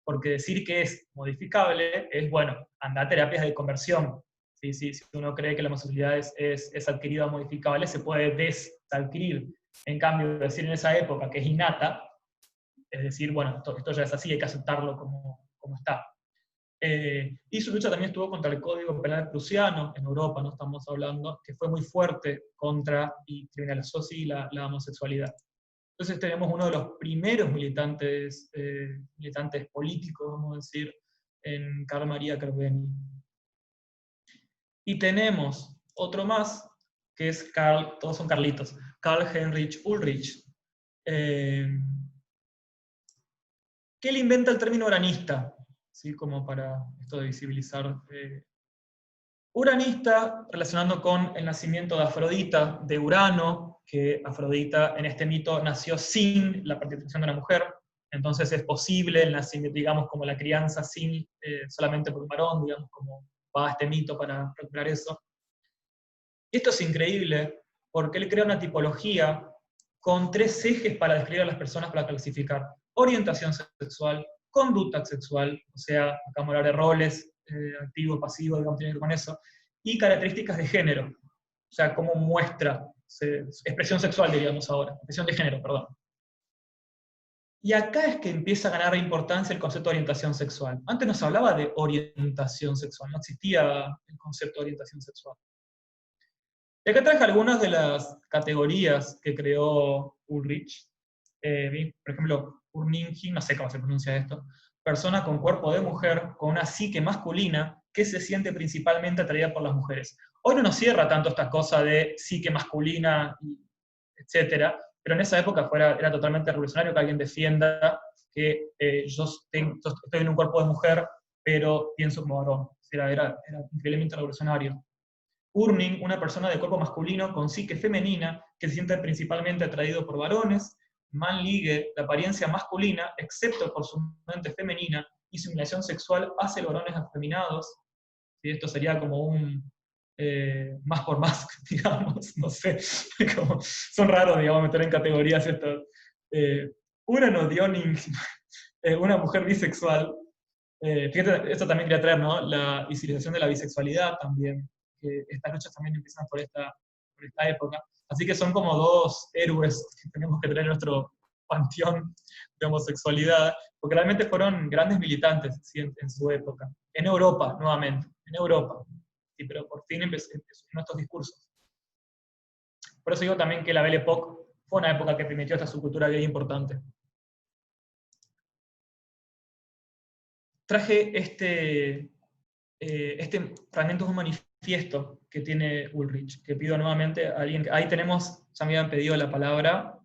Porque decir que es modificable es, bueno, anda a terapias de conversión. ¿Sí? Si uno cree que la homosexualidad es adquirida o modificable, se puede desadquirir. En cambio, decir en esa época que es innata, es decir, bueno, esto ya es así, hay que aceptarlo como está. Y su lucha también estuvo contra el Código Penal prusiano en Europa, no estamos hablando, que fue muy fuerte contra y criminalizó sí la homosexualidad. Entonces tenemos uno de los primeros militantes políticos, vamos a decir, en Carl Maria Kerveni. Y tenemos otro más, que es Carl, todos son Carlitos, Karl Heinrich Ulrich, que él inventa el término uranista, ¿sí? Como para esto de visibilizar. Uranista, relacionando con el nacimiento de Afrodita, de Urano, que Afrodita en este mito nació sin la participación de una mujer, entonces es posible el nacimiento, digamos, como la crianza sin, solamente por un varón, digamos, como va este mito para recuperar eso. Y esto es increíble, porque él crea una tipología con 3 ejes para describir a las personas, para clasificar: orientación sexual, conducta sexual, o sea, acá vamos a hablar de roles, activo, pasivo, digamos, tiene que ver con eso, y características de género, o sea, cómo muestra, expresión sexual, diríamos ahora, expresión de género, perdón. Y acá es que empieza a ganar importancia el concepto de orientación sexual. Antes no se hablaba de orientación sexual, no existía el concepto de orientación sexual. Y acá traje algunas de las categorías que creó Ulrich. Por ejemplo, Urningi, no sé cómo se pronuncia esto, persona con cuerpo de mujer, con una psique masculina, que se siente principalmente atraída por las mujeres. Hoy no nos cierra tanto esta cosa de psique masculina, etc., pero en esa época era totalmente revolucionario que alguien defienda que yo estoy en un cuerpo de mujer, pero pienso como varón. Era increíblemente revolucionario. Urning, una persona de cuerpo masculino con psique femenina, que se siente principalmente atraído por varones. Mannliege, la apariencia masculina, excepto por su mente femenina, y su inclinación sexual hacia los varones afeminados. ¿Sí? Esto sería como un más por más, digamos, no sé. Son raros, digamos, meter en categorías esto. Urano Dioning, una mujer bisexual. Fíjate, esto también quería traer, ¿no? La visibilización de la bisexualidad también. Que estas luchas también empiezan por esta época. Así que son como 2 héroes que tenemos que tener en nuestro panteón de homosexualidad, porque realmente fueron grandes militantes, ¿sí? en su época. En Europa, nuevamente, en Europa. Sí, pero por fin empezó estos discursos. Por eso digo también que la Belle Époque fue una época que permitió esta subcultura gay importante. Traje este fragmento de un manifiesto que tiene Ulrich, que pido nuevamente a alguien. Ahí tenemos, ya me habían pedido la palabra,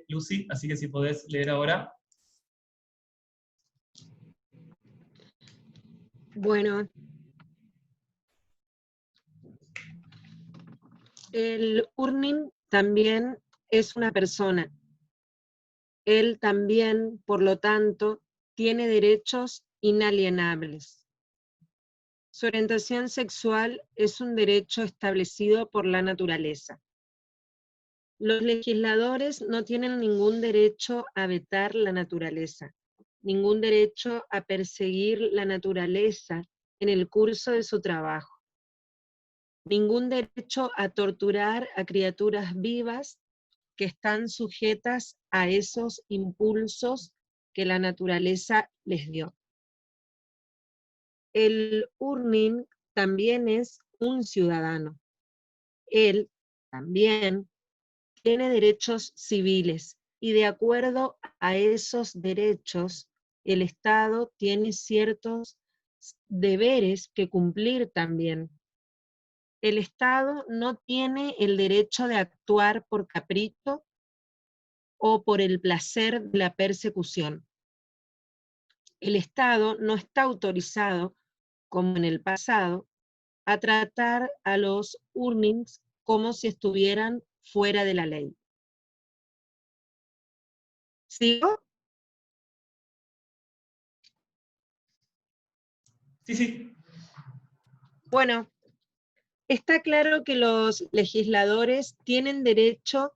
Lucy, así que si podés leer ahora. Bueno, el Urning también es una persona. Él también, por lo tanto, tiene derechos inalienables. Su orientación sexual es un derecho establecido por la naturaleza. Los legisladores no tienen ningún derecho a vetar la naturaleza, ningún derecho a perseguir la naturaleza en el curso de su trabajo, ningún derecho a torturar a criaturas vivas que están sujetas a esos impulsos que la naturaleza les dio. El Urning también es un ciudadano. Él también tiene derechos civiles y de acuerdo a esos derechos, el Estado tiene ciertos deberes que cumplir también. El Estado no tiene el derecho de actuar por capricho o por el placer de la persecución. El Estado no está autorizado, como en el pasado, a tratar a los Urnings como si estuvieran fuera de la ley. ¿Sigo? Sí, sí. Bueno, está claro que los legisladores tienen derecho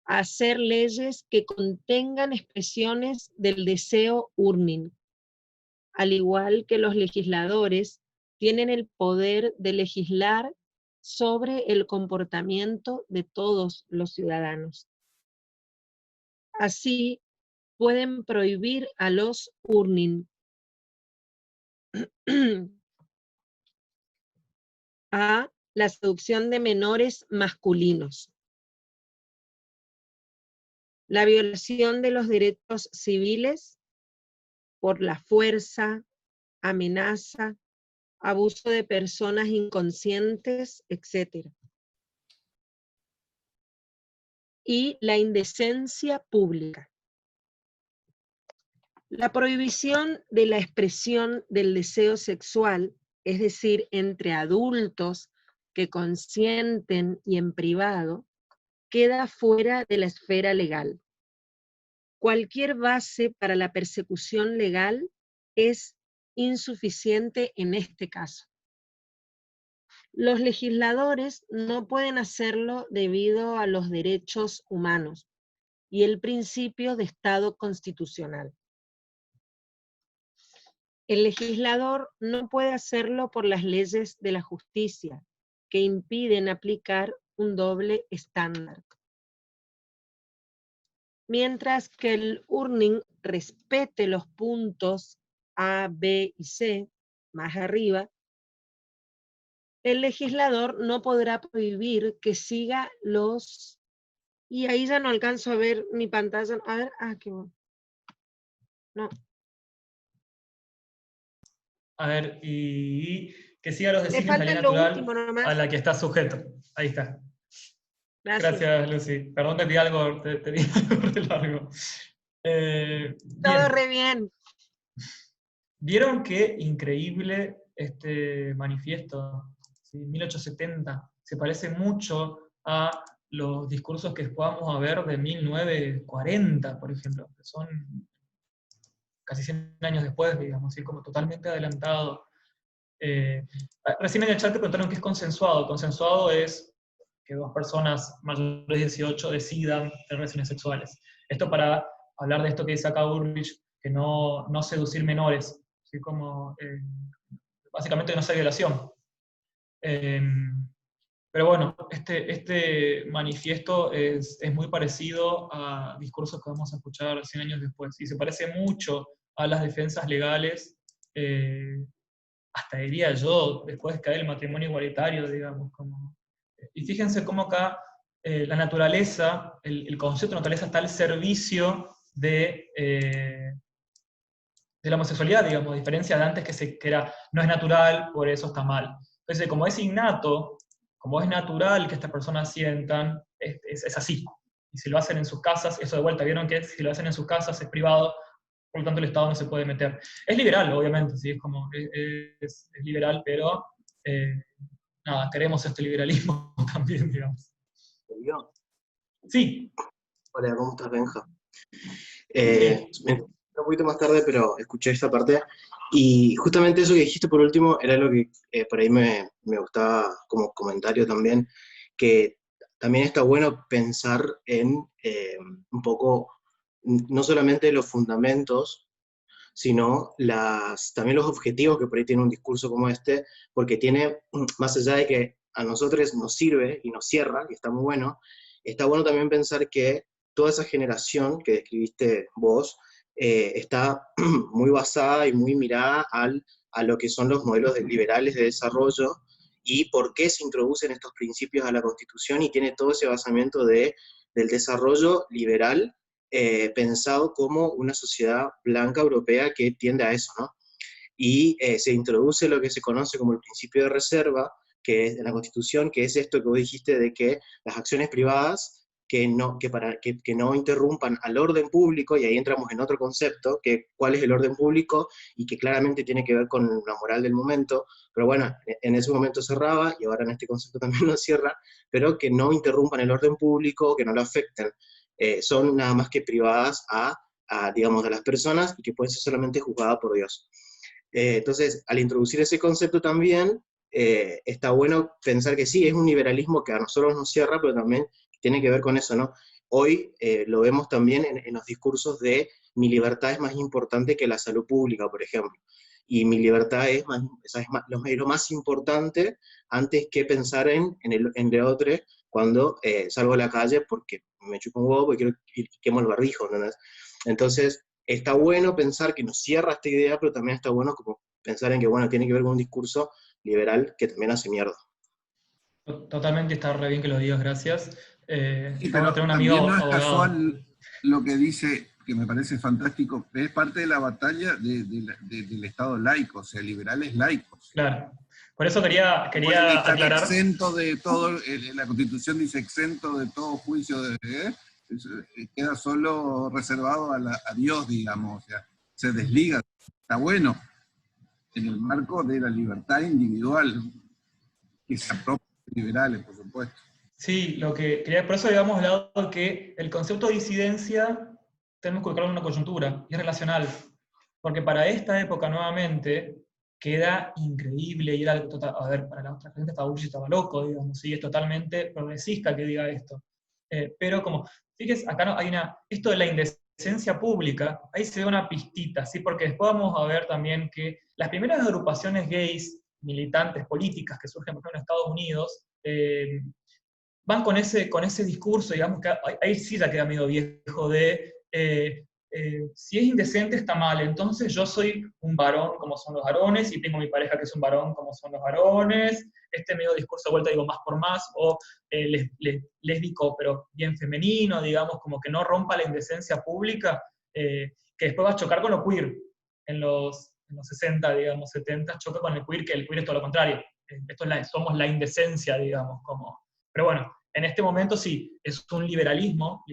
a hacer leyes que contengan expresiones del deseo Urning, al igual que los legisladores tienen el poder de legislar sobre el comportamiento de todos los ciudadanos. Así, pueden prohibir a los Urning a la seducción de menores masculinos, la violación de los derechos civiles por la fuerza, amenaza, abuso de personas inconscientes, etc. Y la indecencia pública. La prohibición de la expresión del deseo sexual, es decir, entre adultos que consienten y en privado, queda fuera de la esfera legal. Cualquier base para la persecución legal es insuficiente en este caso. Los legisladores no pueden hacerlo debido a los derechos humanos y el principio de Estado constitucional. El legislador no puede hacerlo por las leyes de la justicia, que impiden aplicar un doble estándar. Mientras que el Urning respete los puntos A, B y C, más arriba, el legislador no podrá prohibir que siga los... Y ahí ya no alcanzo a ver mi pantalla. A ver, qué bueno. No. A ver, y que siga los Me designios de la ley falta lo natural último nomás. a la que está sujeto. Ahí está. Gracias, Lucy. Perdón, te di algo, te di algo re largo. Todo Bien. re bien. ¿Vieron qué increíble este manifiesto? ¿Sí? 1870. Se parece mucho a los discursos que podamos ver de 1940, por ejemplo, que son casi 100 años después, digamos, ¿sí? Como totalmente adelantado. Recién en el chat te preguntaron qué es consensuado. Consensuado es que dos personas mayores de 18 decidan tener relaciones sexuales. Esto para hablar de esto que dice acá Ulrich, que no seducir menores, ¿sí? Como, básicamente que no sea violación. Pero bueno, este manifiesto es muy parecido a discursos que vamos a escuchar 100 años después, y se parece mucho a las defensas legales, hasta diría yo, después de caer el matrimonio igualitario, digamos. Y fíjense cómo acá la naturaleza, el concepto de naturaleza está al servicio de la homosexualidad, digamos, a diferencia de antes que era, no es natural, por eso está mal. Entonces, como es innato, como es natural que estas personas sientan, es así. Y si lo hacen en sus casas, eso de vuelta, vieron que si lo hacen en sus casas es privado, por lo tanto el Estado no se puede meter. Es liberal, obviamente, ¿sí? Es liberal, pero nada, queremos este liberalismo también, digamos. ¿Yo? Sí. Hola, ¿cómo estás, Benja? Me enteré un poquito más tarde, pero escuché esta parte, y justamente eso que dijiste por último era lo que por ahí me gustaba como comentario también, que también está bueno pensar en un poco, no solamente los fundamentos, sino también los objetivos que por ahí tiene un discurso como este, porque tiene, más allá de que a nosotros nos sirve y nos cierra, que está muy bueno, está bueno también pensar que toda esa generación que describiste vos está muy basada y muy mirada a lo que son los modelos liberales de desarrollo, y por qué se introducen estos principios a la Constitución, y tiene todo ese basamiento del desarrollo liberal pensado como una sociedad blanca europea que tiende a eso, ¿no? Y se introduce lo que se conoce como el principio de reserva, que es de la Constitución, que es esto que vos dijiste de que las acciones privadas que no interrumpan al orden público, y ahí entramos en otro concepto, que cuál es el orden público, y que claramente tiene que ver con la moral del momento, pero bueno, en ese momento cerraba, y ahora en este concepto también lo cierra, pero que no interrumpan el orden público, que no lo afecten, son nada más que privadas digamos, a las personas, y que pueden ser solamente juzgadas por Dios. Entonces, al introducir ese concepto también, está bueno pensar que sí, es un liberalismo que a nosotros nos cierra, pero también tiene que ver con eso, ¿no? Hoy lo vemos también en los discursos de mi libertad es más importante que la salud pública, por ejemplo. Y mi libertad es lo más importante antes que pensar en el otro cuando salgo a la calle porque me chupo un huevo y quemo el barbijo, ¿no? Entonces, está bueno pensar que nos cierra esta idea, pero también está bueno como pensar en que, bueno, tiene que ver con un discurso liberal que también hace mierda. Totalmente, está re bien que lo digas, gracias. Sí, Vamos a pero tener un amigo también no es abogado. casual lo que dice, que me parece fantástico, es parte de la batalla del Estado laico, o sea, liberales laicos. Claro. Por eso quería Están aclarar. exento de todo, la Constitución dice exento de todo juicio, queda solo reservado a Dios, digamos, o sea, se desliga. Está bueno, en el marco de la libertad individual, que se apropia de liberales, por supuesto. Sí, lo que quería, por eso habíamos hablado que el concepto de disidencia tenemos que ubicarlo en una coyuntura, y es relacional. Porque para esta época nuevamente queda increíble, y era, a ver, para la otra gente estaba loco, digamos, sí, es totalmente progresista que diga esto. Pero como, fíjese, acá no, hay esto de la indecencia pública, ahí se ve una pistita, ¿sí? Porque después vamos a ver también que las primeras agrupaciones gays, militantes políticas que surgen, por ejemplo, en Estados Unidos, van con ese discurso, digamos, que ahí sí ya queda medio viejo de si es indecente está mal, entonces yo soy un varón como son los varones, y tengo mi pareja que es un varón como son los varones, este medio discurso de vuelta digo más por más, o lésbico pero bien femenino, digamos, como que no rompa la indecencia pública, que después va a chocar con lo queer, en los 60, digamos, 70, choca con el queer, que el queer es todo lo contrario, somos la indecencia, digamos, como... Pero bueno, en este momento sí, es un liberalismo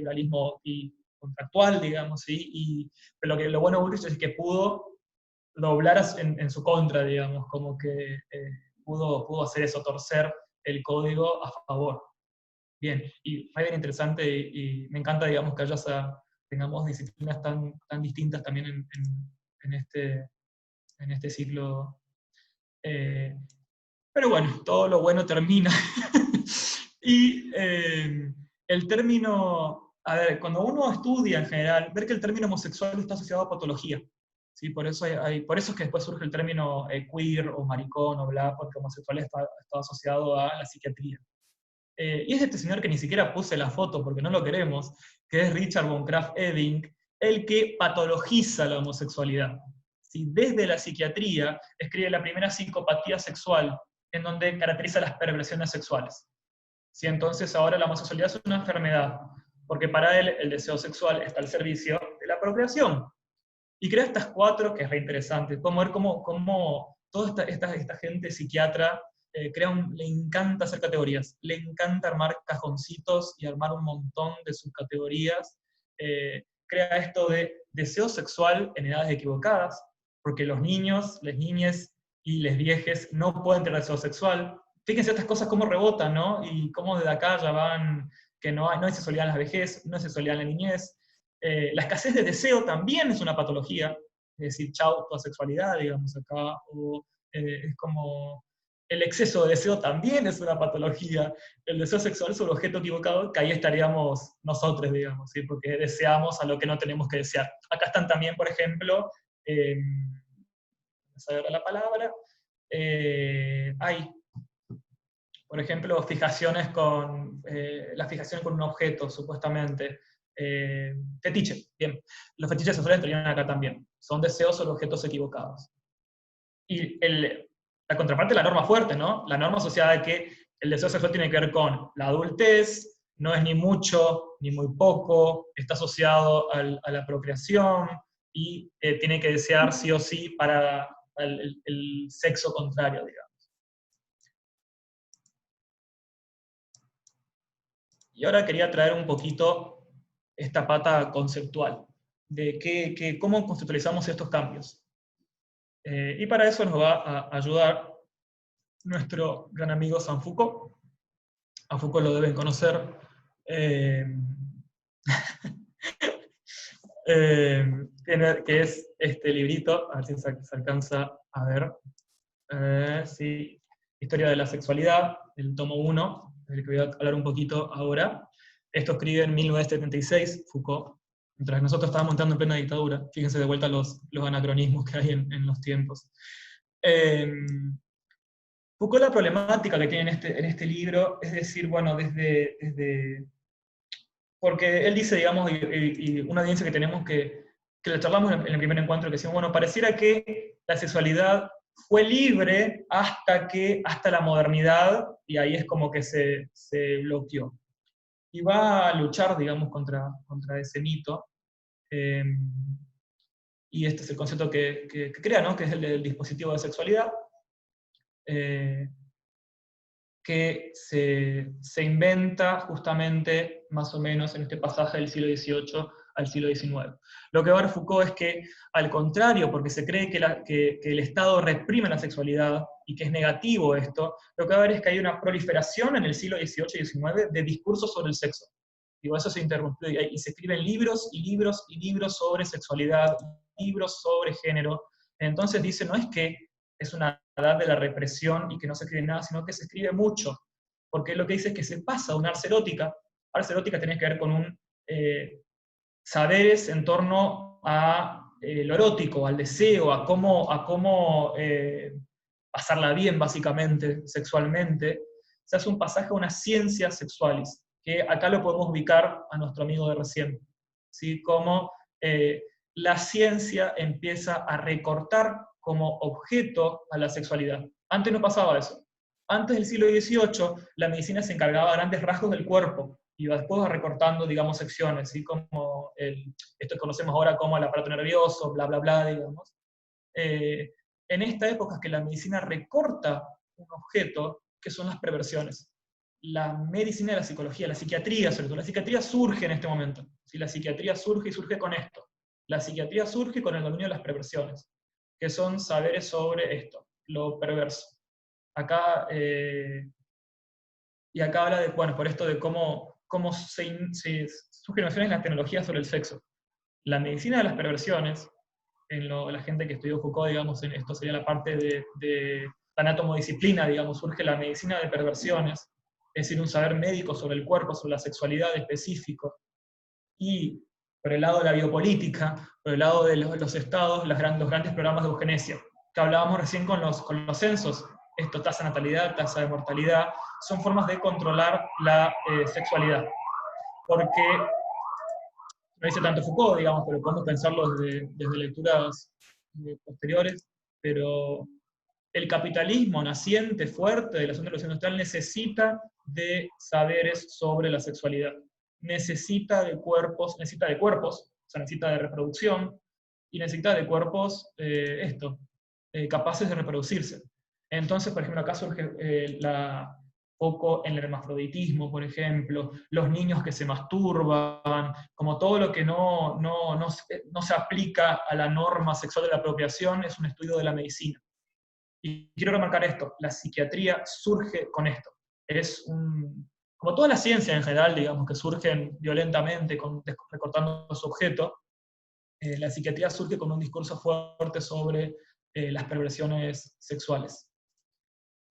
y contractual, digamos, ¿sí? Pero lo bueno de Bullrich es que pudo doblar en su contra, digamos, como que pudo hacer eso, torcer el código a favor. Bien, y fue bien interesante y me encanta, digamos, que tengamos disciplinas tan distintas también en este ciclo. Pero bueno, todo lo bueno termina. Y el término, a ver, cuando uno estudia en general, ver que el término homosexual está asociado a patología. ¿Sí? Por eso es que después surge el término queer o maricón o bla, porque homosexual está asociado a la psiquiatría. Y es este señor que ni siquiera puse la foto porque no lo queremos, que es Richard von Krafft-Ebing, el que patologiza la homosexualidad. ¿Sí? Desde la psiquiatría escribe la primera psicopatía sexual, en donde caracteriza las perversiones sexuales. ¿Sí? Entonces ahora la homosexualidad es una enfermedad, porque para él el deseo sexual está al servicio de la procreación. Y crea estas cuatro, que es re interesante, podemos ver cómo toda esta gente psiquiatra le encanta hacer categorías, le encanta armar cajoncitos y armar un montón de subcategorías. Crea esto de deseo sexual en edades equivocadas, porque los niños, las niñas y las viejes no pueden tener deseo sexual. Fíjense estas cosas cómo rebotan, ¿no? Y cómo desde acá ya van, que no hay sexualidad en la vejez, no hay sexualidad en la niñez. La escasez de deseo también es una patología, es decir, chau, toda sexualidad, digamos acá, o es como el exceso de deseo también es una patología, el deseo sexual es un objeto equivocado, que ahí estaríamos nosotros, digamos, ¿sí? Porque deseamos a lo que no tenemos que desear. Acá están también, por ejemplo, no sé ahora la palabra, por ejemplo, fijaciones la fijación con un objeto, supuestamente. Fetiche, bien. Los fetiches sexuales estarían acá también. Son deseos o objetos equivocados. Y la contraparte de la norma fuerte, ¿no? La norma asociada de que el deseo sexual tiene que ver con la adultez, no es ni mucho ni muy poco, está asociado a la procreación y tiene que desear sí o sí para el sexo contrario, digamos. Y ahora quería traer un poquito esta pata conceptual, de cómo conceptualizamos estos cambios. Y para eso nos va a ayudar nuestro gran amigo San Foucault. A Foucault lo deben conocer. Que es este librito, a ver si se alcanza a ver. Sí, Historia de la Sexualidad, el tomo 1, del que voy a hablar un poquito ahora. Esto escribe en 1976 Foucault, mientras nosotros estábamos entrando en plena dictadura. Fíjense de vuelta los anacronismos que hay en los tiempos. Foucault, la problemática que tiene en este libro es decir, bueno, porque él dice, digamos, y una audiencia que tenemos que la charlamos en el primer encuentro, que decimos, bueno, pareciera que la sexualidad fue libre hasta la modernidad, y ahí es como que se bloqueó. Y va a luchar, digamos, contra ese mito. Y este es el concepto que crea, ¿no? Que es el del dispositivo de sexualidad, que se inventa justamente más o menos en este pasaje del siglo XVIII al siglo XIX. Lo que va a ver Foucault es que, al contrario, porque se cree que el Estado reprime la sexualidad y que es negativo esto, lo que va a ver es que hay una proliferación en el siglo XVIII y XIX de discursos sobre el sexo. Digo, eso se interrumpió y se escriben libros y libros y libros sobre sexualidad, libros sobre género. Entonces dice, no es que es una edad de la represión y que no se escribe nada, sino que se escribe mucho, porque lo que dice es que se pasa a una ars erótica. Ars erótica tiene que ver con saberes en torno a lo erótico, al deseo, a cómo pasarla bien, básicamente, sexualmente. Se hace un pasaje a unas ciencias sexuales, que acá lo podemos ubicar a nuestro amigo de recién, ¿sí? Como la ciencia empieza a recortar como objeto a la sexualidad. Antes no pasaba eso. Antes del siglo XVIII, la medicina se encargaba de grandes rasgos del cuerpo, y después va recortando, digamos, secciones, ¿sí? Como esto que conocemos ahora como el aparato nervioso, bla, bla, bla, digamos. En esta época es que la medicina recorta un objeto, que son las perversiones. La medicina y la psicología, la psiquiatría sobre todo. La psiquiatría surge en este momento. ¿Sí? La psiquiatría surge y surge con esto. La psiquiatría surge con el dominio de las perversiones, que son saberes sobre esto, lo perverso. Acá, y acá habla de, bueno, por esto de cómo surgen nociones en las tecnologías sobre el sexo. La medicina de las perversiones, la gente que estudió Foucault, digamos, en esto sería la parte de la anatomodisciplina, digamos, surge la medicina de perversiones, es decir, un saber médico sobre el cuerpo, sobre la sexualidad específico. Y por el lado de la biopolítica, por el lado de los estados, los grandes programas de eugenesia, que hablábamos recién con los censos. Esto, tasa de natalidad, tasa de mortalidad, son formas de controlar la sexualidad. Porque, no dice tanto Foucault, digamos, pero podemos pensarlo desde lecturas posteriores, pero el capitalismo naciente, fuerte de la zona de la industrial necesita de saberes sobre la sexualidad. Necesita de cuerpos, o sea, necesita de reproducción, y necesita de cuerpos, capaces de reproducirse. Entonces, por ejemplo, acá surge poco en el hermafroditismo, por ejemplo, los niños que se masturban, como todo lo que no se aplica a la norma sexual de la apropiación, es un estudio de la medicina. Y quiero remarcar esto, la psiquiatría surge con esto. Como toda la ciencia en general, digamos, que surgen violentamente, recortando su objeto, la psiquiatría surge con un discurso fuerte sobre las perversiones sexuales.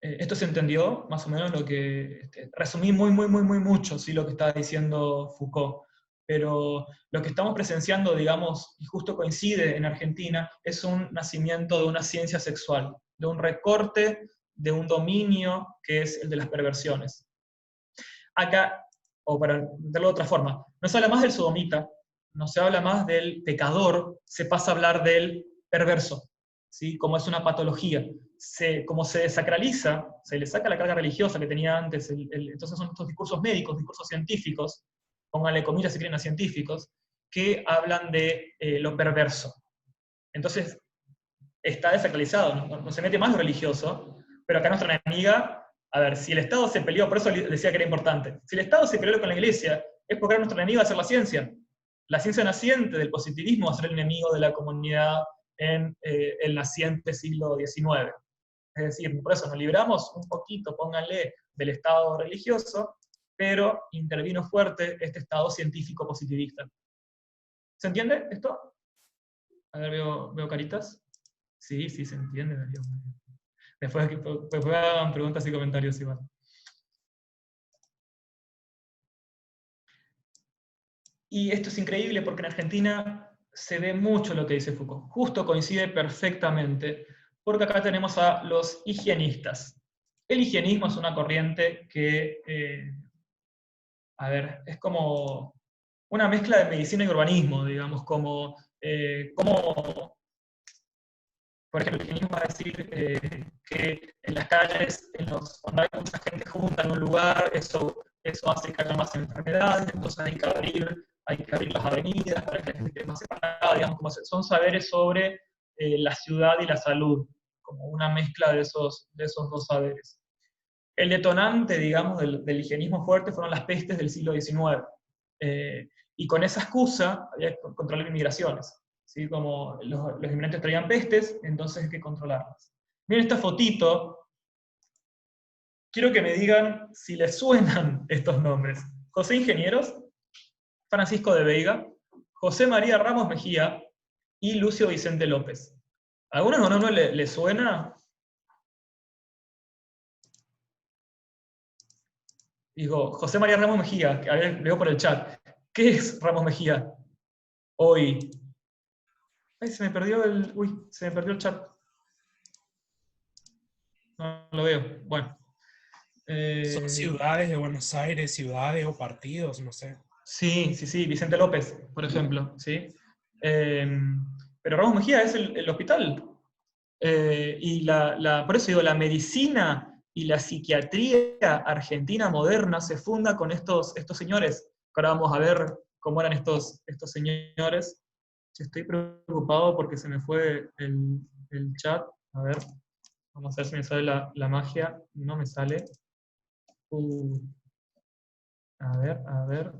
Esto se entendió, más o menos, lo que resumí muy mucho, ¿sí? Lo que estaba diciendo Foucault. Pero lo que estamos presenciando, digamos, y justo coincide en Argentina, es un nacimiento de una ciencia sexual, de un recorte, de un dominio que es el de las perversiones. Acá, o para verlo de otra forma, no se habla más del sodomita, no se habla más del pecador, se pasa a hablar del perverso. ¿sí? Como es una patología. Como se desacraliza, se le saca la carga religiosa que tenía antes, entonces son estos discursos médicos, discursos científicos, pónganle comillas si quieren a científicos, que hablan de lo perverso. Entonces, está desacralizado, no se mete más lo religioso, pero acá nuestra enemiga, a ver, si el Estado se peleó, por eso decía que era importante, si el Estado se peleó con la Iglesia, es porque nuestro enemigo va a ser la ciencia. La ciencia naciente del positivismo va a ser el enemigo de la comunidad en el naciente siglo XIX. Es decir, por eso nos libramos un poquito, pónganle, del Estado religioso, pero intervino fuerte este Estado científico positivista. ¿Se entiende esto? A ver, veo caritas. Sí, se entiende, Darío. Después hagan preguntas y comentarios igual. Y esto es increíble porque en Argentina se ve mucho lo que dice Foucault. Justo coincide perfectamente, porque acá tenemos a los higienistas. El higienismo es una corriente que, es como una mezcla de medicina y urbanismo, digamos, como por ejemplo, el higienismo va a decir que en las calles, cuando hay mucha gente junta en un lugar, eso hace que haya más enfermedades, entonces hay que abrir las avenidas para que la gente esté más separada, digamos, como son saberes sobre la ciudad y la salud, como una mezcla de esos dos saberes. El detonante, digamos, del higienismo fuerte fueron las pestes del siglo XIX, y con esa excusa había que controlar inmigraciones. ¿Sí? Como los inmigrantes traían pestes, entonces hay que controlarlas. Miren esta fotito, quiero que me digan si les suenan estos nombres. José Ingenieros, Francisco de Veiga, José María Ramos Mejía y Lucio Vicente López. ¿A algunos no le suena? Digo, José María Ramos Mejía, que a ver, leo por el chat. ¿Qué es Ramos Mejía? Hoy. Ay, se me perdió el chat. No lo veo. Bueno. Son ciudades de Buenos Aires, ciudades o partidos, no sé. Sí, Vicente López, por ejemplo, ¿sí? Pero Ramos Mejía es el hospital. Y por eso digo, la medicina y la psiquiatría argentina moderna se funda con estos señores. Ahora vamos a ver cómo eran estos señores. Estoy preocupado porque se me fue el chat. A ver, vamos a ver si me sale la magia. No me sale. A ver.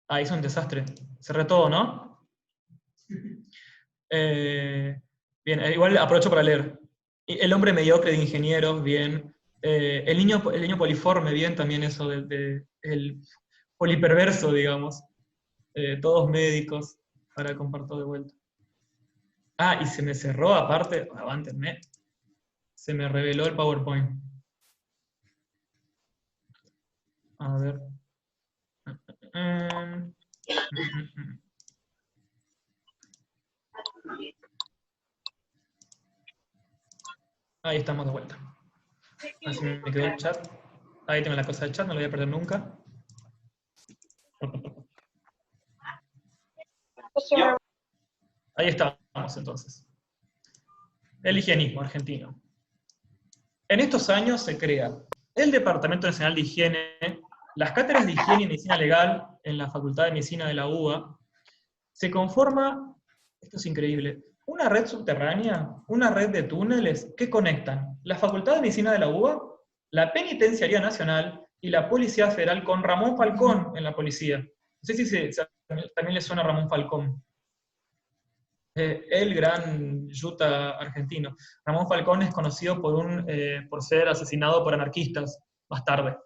Ah, hizo un desastre. Cerré todo, ¿no? Bien, igual aprovecho para leer. El hombre mediocre de ingenieros, bien. El niño poliforme, bien, también eso el poliperverso, digamos. Todos médicos. Ahora comparto de vuelta. Ah, y se me cerró aparte, avántenme. Se me reveló el PowerPoint. A ver. Ahí estamos de vuelta. Así me quedó el chat. Ahí tengo la cosa del chat, no lo voy a perder nunca. Ahí estamos entonces. El higienismo argentino. En estos años se crea el Departamento Nacional de Higiene, las cátedras de Higiene y Medicina Legal en la Facultad de Medicina de la UBA. Se conforma, esto es increíble, una red subterránea, una red de túneles que conectan la Facultad de Medicina de la UBA, la Penitenciaría Nacional y la Policía Federal con Ramón Falcón en la policía. No sé si también le suena a Ramón Falcón. El gran yuta argentino. Ramón Falcón es conocido por ser asesinado por anarquistas más tarde.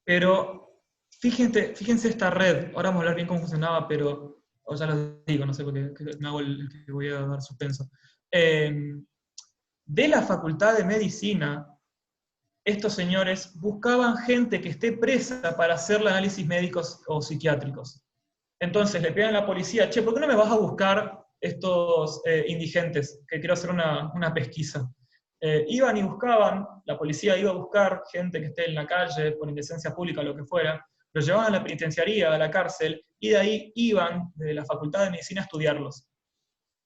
Pero fíjense esta red, ahora vamos a hablar bien cómo funcionaba, pero ya lo digo, no sé por qué me hago el que voy a dar suspenso. De la Facultad de Medicina, estos señores buscaban gente que esté presa para hacerle análisis médicos o psiquiátricos. Entonces le piden a la policía, che, ¿por qué no me vas a buscar estos indigentes? Que quiero hacer una pesquisa. Iban y buscaban, la policía iba a buscar gente que esté en la calle, por indecencia pública o lo que fuera, los llevaban a la penitenciaría, a la cárcel, y de ahí iban de la Facultad de Medicina a estudiarlos.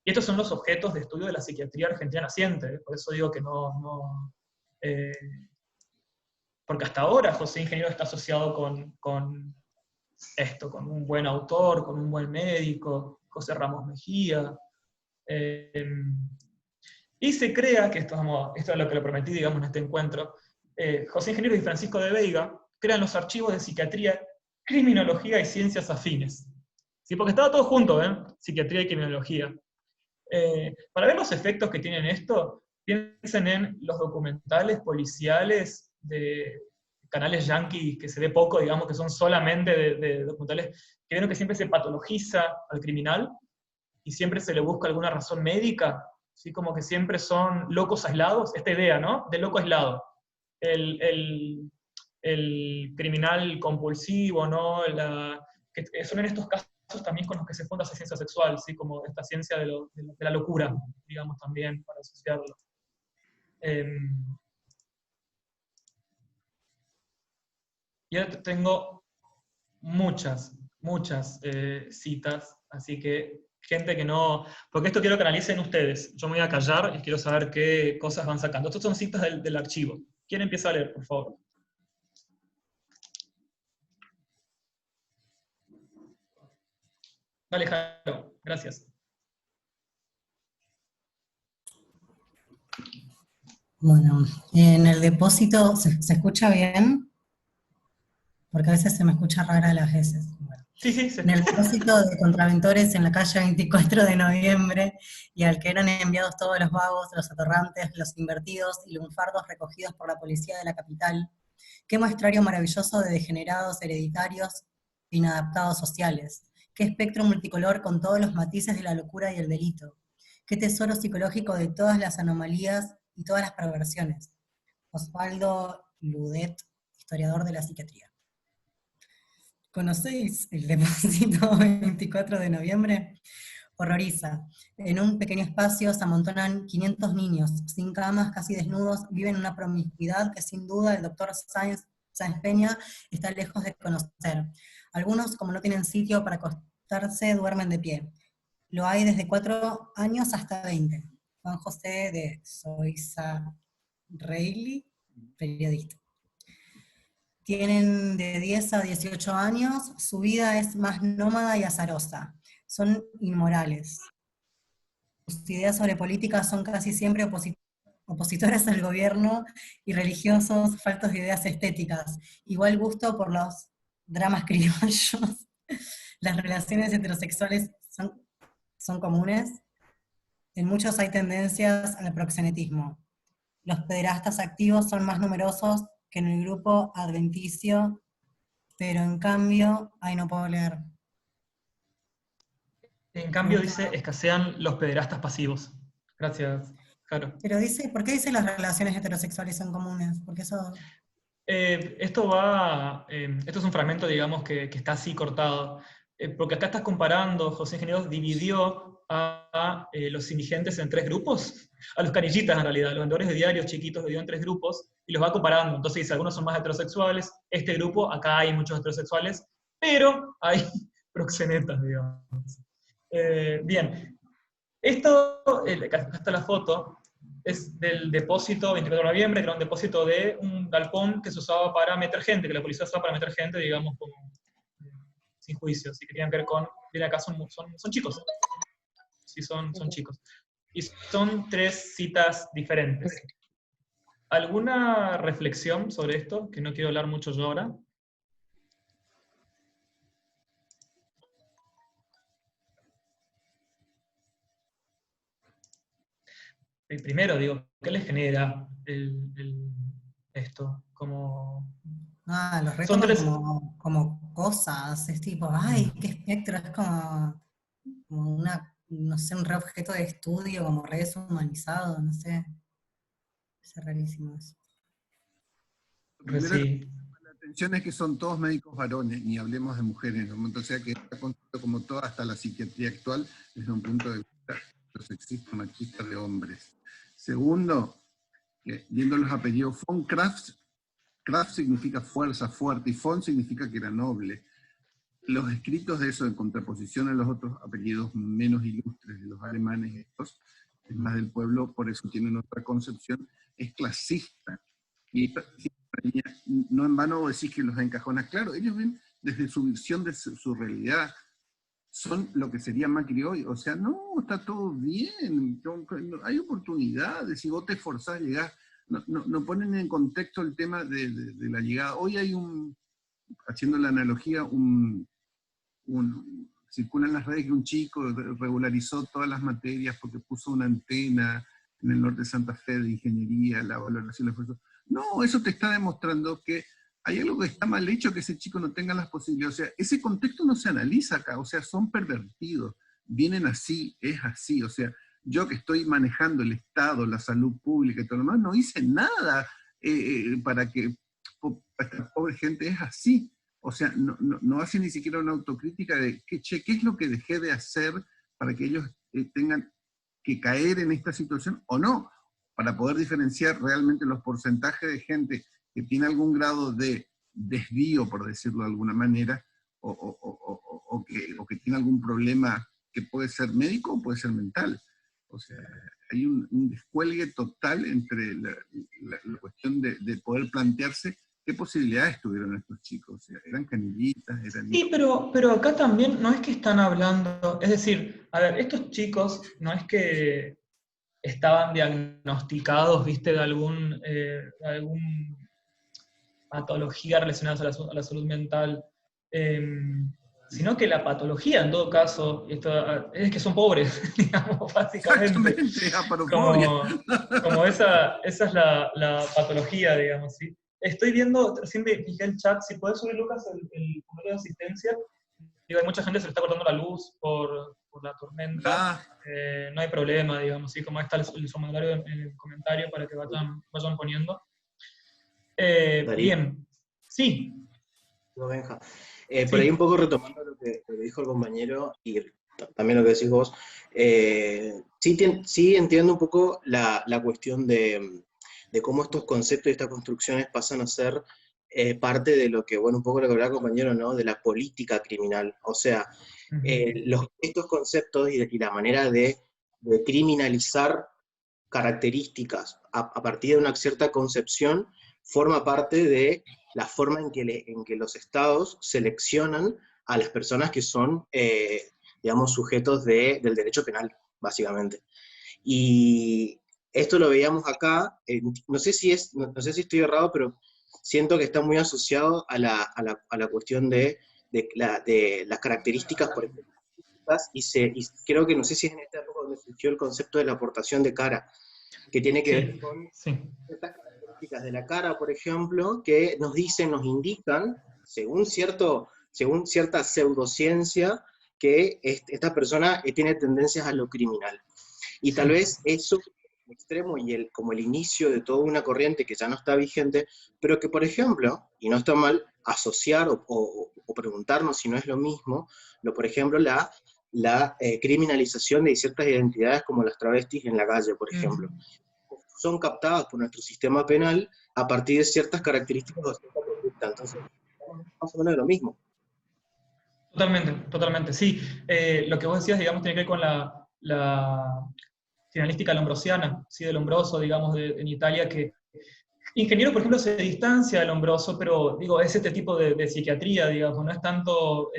Y estos son los objetos de estudio de la psiquiatría argentina naciente, por eso digo que porque hasta ahora José Ingeniero está asociado con esto, con un buen autor, con un buen médico, José Ramos Mejía, y se crea, que esto es lo que le prometí, digamos, en este encuentro, José Ingeniero y Francisco de Veiga crean los archivos de psiquiatría, criminología y ciencias afines. ¿Sí? Porque estaba todo junto, psiquiatría y criminología. Para ver los efectos que tienen esto, piensen en los documentales policiales de canales yanquis que se ve poco, digamos, que son solamente de documentales que vieron que siempre se patologiza al criminal y siempre se le busca alguna razón médica, ¿sí? Como que siempre son locos aislados, esta idea, ¿no? De loco aislado. El criminal compulsivo, ¿no? Que son en estos casos también con los que se funda esa ciencia sexual, ¿sí? Como esta ciencia de la locura, digamos, también, para asociarlo. Y ahora tengo muchas citas, así que gente que no... Porque esto quiero que analicen ustedes. Yo me voy a callar y quiero saber qué cosas van sacando. Estas son citas del archivo. ¿Quién empieza a leer, por favor? Dale, Jaro. Gracias. Bueno, en el depósito, ¿se escucha bien? Porque a veces se me escucha rara las veces. Bueno, Sí, sí. en el depósito de contraventores en la calle 24 de noviembre, y al que eran enviados todos los vagos, los atorrantes, los invertidos y lunfardos recogidos por la policía de la capital, qué muestrario maravilloso de degenerados hereditarios e inadaptados sociales, qué espectro multicolor con todos los matices de la locura y el delito, qué tesoro psicológico de todas las anomalías y todas las perversiones. Osvaldo Ludet, historiador de la psiquiatría. ¿Conocéis el depósito 24 de noviembre? Horroriza. En un pequeño espacio se amontonan 500 niños, sin camas, casi desnudos, viven una promiscuidad que sin duda el doctor Sáenz Peña está lejos de conocer. Algunos, como no tienen sitio para acostarse, duermen de pie. Lo hay desde 4 años hasta 20. Juan José de Soiza Reilly, periodista. Tienen de 10 a 18 años, su vida es más nómada y azarosa. Son inmorales. Sus ideas sobre política son casi siempre opositoras al gobierno y religiosos, faltos de ideas estéticas. Igual gusto por los dramas criollos. Las relaciones heterosexuales son comunes. En muchos hay tendencias al proxenetismo. Los pederastas activos son más numerosos que en el grupo adventicio, pero en cambio, no puedo leer. En cambio dice, escasean los pederastas pasivos. Gracias, Jaro. Pero dice, ¿por qué dice las relaciones heterosexuales son comunes? Porque eso... Esto es un fragmento, digamos, que está así cortado. Porque acá estás comparando, José Ingeniero dividió a los indigentes en 3 grupos, a los canillitas en realidad, los vendedores de diarios chiquitos dividió en 3 grupos, y los va comparando. Entonces dice, algunos son más heterosexuales, este grupo, acá hay muchos heterosexuales, pero hay proxenetas, digamos. Bien, esto, acá está la foto, es del depósito 24 de noviembre, que era un depósito de un galpón que se usaba para meter gente, que la policía usaba para meter gente, digamos, como sin juicio, si querían ver con, bien acá son chicos, sí, son chicos. Y son 3 citas diferentes. ¿Alguna reflexión sobre esto? Que no quiero hablar mucho yo ahora. Primero, digo, ¿qué les genera esto? Como... los retoman como cosas, es tipo, ay, qué espectro, es como una, no sé, un re objeto de estudio, como re deshumanizado, no sé. Es rarísimo eso. Pues sí. La atención es que son todos médicos varones, ni hablemos de mujeres, ¿no? O sea que está construido como toda hasta la psiquiatría actual desde un punto de vista sexista, machista de hombres. Segundo, viendo los apellidos, von Kraft significa fuerza, fuerte, y von significa que era noble. los escritos de eso, en contraposición a los otros apellidos menos ilustres de los alemanes, estos, es más del pueblo, por eso tienen otra concepción, es clasista. Y no en vano decís que los encajona. Claro, ellos ven desde su visión de su realidad, son lo que sería Macri hoy. O sea, no, está todo bien, hay oportunidades, si vos te esforzás a llegar. No ponen en contexto el tema de la llegada. Hoy hay haciendo la analogía, circula en las redes que un chico regularizó todas las materias porque puso una antena en el norte de Santa Fe de ingeniería, la valoración del esfuerzo. No, eso te está demostrando que hay algo que está mal hecho, que ese chico no tenga las posibilidades. O sea, ese contexto no se analiza acá, o sea, son pervertidos, vienen así, es así. O sea, yo que estoy manejando el Estado, la salud pública y todo lo demás, no hice nada para que esta pobre gente es así. O sea, no hace ni siquiera una autocrítica de qué es lo que dejé de hacer para que ellos tengan que caer en esta situación o no, para poder diferenciar realmente los porcentajes de gente que tiene algún grado de desvío, por decirlo de alguna manera, o que tiene algún problema que puede ser médico o puede ser mental. O sea, hay un descuelgue total entre la cuestión de poder plantearse qué posibilidades tuvieron estos chicos. O sea, eran canillitas, eran... Sí, pero acá también no es que están hablando, es decir, a ver, estos chicos no es que estaban diagnosticados, viste, de algún patología relacionada a la salud mental, sino que la patología, en todo caso, es que son pobres, digamos, básicamente. Como esa es la patología, digamos, ¿sí? Estoy viendo, recién fijé el chat, si puedes subir, Lucas, el formulario de asistencia. Digo, hay mucha gente que se le está cortando la luz por la tormenta. No hay problema, digamos, ¿sí? Como está el formulario en el comentario para que vayan poniendo. Bien, sí. No, Benja. Por ahí un poco retomando lo que dijo el compañero y también lo que decís vos, sí entiendo un poco la cuestión de cómo estos conceptos y estas construcciones pasan a ser parte de lo que, bueno, un poco lo que hablaba el compañero, ¿no? De la política criminal. O sea, estos conceptos y la manera de criminalizar características a partir de una cierta concepción forma parte de la forma en que los estados seleccionan a las personas que son, digamos, sujetos del derecho penal, básicamente. Y esto lo veíamos acá, no sé si estoy errado, pero siento que está muy asociado a la cuestión de las características, por ejemplo, y creo que no sé si es en esta época donde surgió el concepto de la aportación de cara, que tiene que ver con estas características de la cara, por ejemplo, que nos indican, según cierta pseudociencia, que esta persona tiene tendencias a lo criminal. Y tal vez eso extremo y como el inicio de toda una corriente que ya no está vigente, pero que, por ejemplo, y no está mal asociar o preguntarnos si no es lo mismo, por ejemplo, la criminalización de ciertas identidades como las travestis en la calle, por ejemplo. Son captadas por nuestro sistema penal a partir de ciertas características o cierta conducta. Entonces, más o menos lo mismo. Totalmente, sí. Lo que vos decías, digamos, tiene que ver con la finalística lombrosiana, ¿sí? Del Lombroso, digamos, en Italia, que Ingeniero, por ejemplo, se distancia del Lombroso, pero digo, es este tipo de psiquiatría, digamos, no es tanto...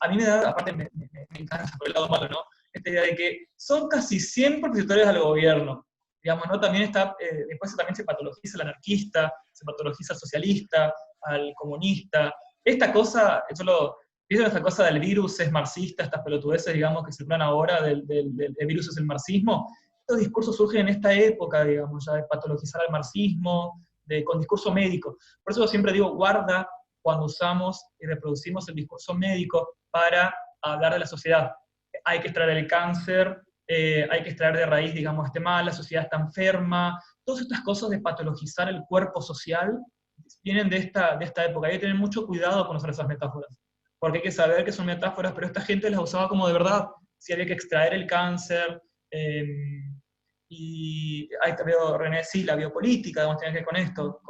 a mí me da, aparte me encanta por el lado malo, ¿no? Esta idea de que son casi siempre opositores al gobierno, digamos, ¿no? También está, después también se patologiza al anarquista, se patologiza al socialista, al comunista. Esta cosa, ¿vieron esta cosa del virus es marxista, estas pelotudeces, digamos, que circulan ahora, del virus es el marxismo? Estos discursos surgen en esta época, digamos, ya de patologizar al marxismo, con discurso médico. Por eso yo siempre digo, guarda cuando usamos y reproducimos el discurso médico para hablar de la sociedad. Hay que extraer el cáncer, hay que extraer de raíz, digamos, este mal, la sociedad está enferma. Todas estas cosas de patologizar el cuerpo social vienen de esta época. Hay que tener mucho cuidado con usar esas metáforas, porque hay que saber que son metáforas, pero esta gente las usaba como de verdad. Si había que extraer el cáncer, y ahí te veo, René, sí, la biopolítica, digamos, tiene que ver con esto,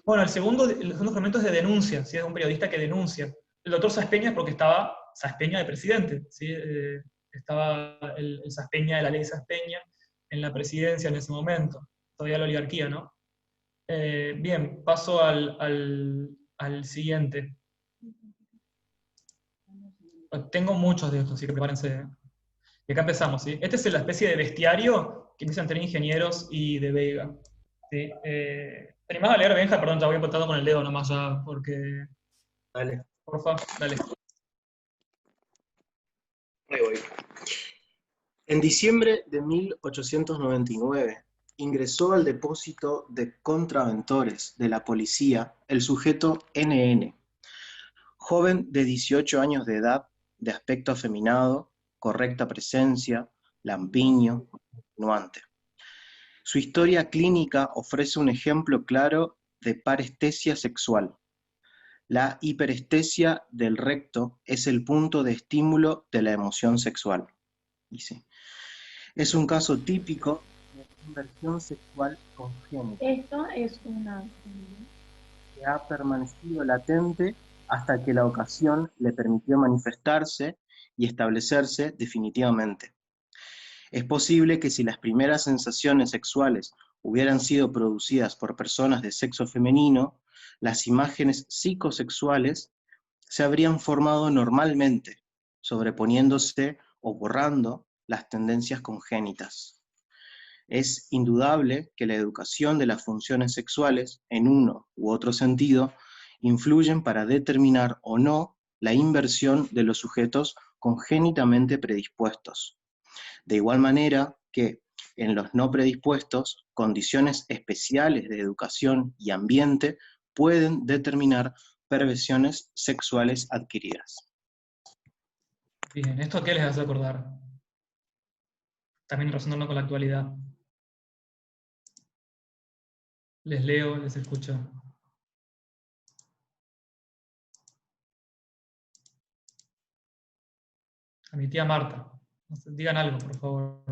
Bueno, el segundo fragmento es de denuncia, ¿sí? Es un periodista que denuncia. El doctor Saspeña es porque estaba Saspeña de presidente, ¿sí? Estaba el Saspeña de la ley Saspeña en la presidencia en ese momento, todavía la oligarquía, ¿no? Bien, paso al siguiente. Tengo muchos de estos, así que prepárense. Y acá empezamos, ¿sí? Este es la especie de bestiario que empiezan a tener ingenieros y de Vega. ¿Sí? ¿Te animás a leer, Benja? Perdón, ya voy apuntando con el dedo nomás ya, porque... Dale. Porfa, dale. Ahí voy. En diciembre de 1899 ingresó al depósito de contraventores de la policía el sujeto NN, joven de 18 años de edad, de aspecto afeminado, correcta presencia, lampiño, nuante. Su historia clínica ofrece un ejemplo claro de parestesia sexual. La hiperestesia del recto es el punto de estímulo de la emoción sexual. Dice. Es un caso típico de inversión sexual congénita. Esto es una... Que ha permanecido latente hasta que la ocasión le permitió manifestarse y establecerse definitivamente. Es posible que si las primeras sensaciones sexuales hubieran sido producidas por personas de sexo femenino, las imágenes psicosexuales se habrían formado normalmente, sobreponiéndose o borrando las tendencias congénitas. Es indudable que la educación de las funciones sexuales, en uno u otro sentido, influyen para determinar o no la inversión de los sujetos congénitamente predispuestos. De igual manera que en los no predispuestos, condiciones especiales de educación y ambiente pueden determinar perversiones sexuales adquiridas. Bien, ¿esto qué les hace acordar? También razonando con la actualidad. Les leo, les escucho. A mi tía Marta. Digan algo, por favor.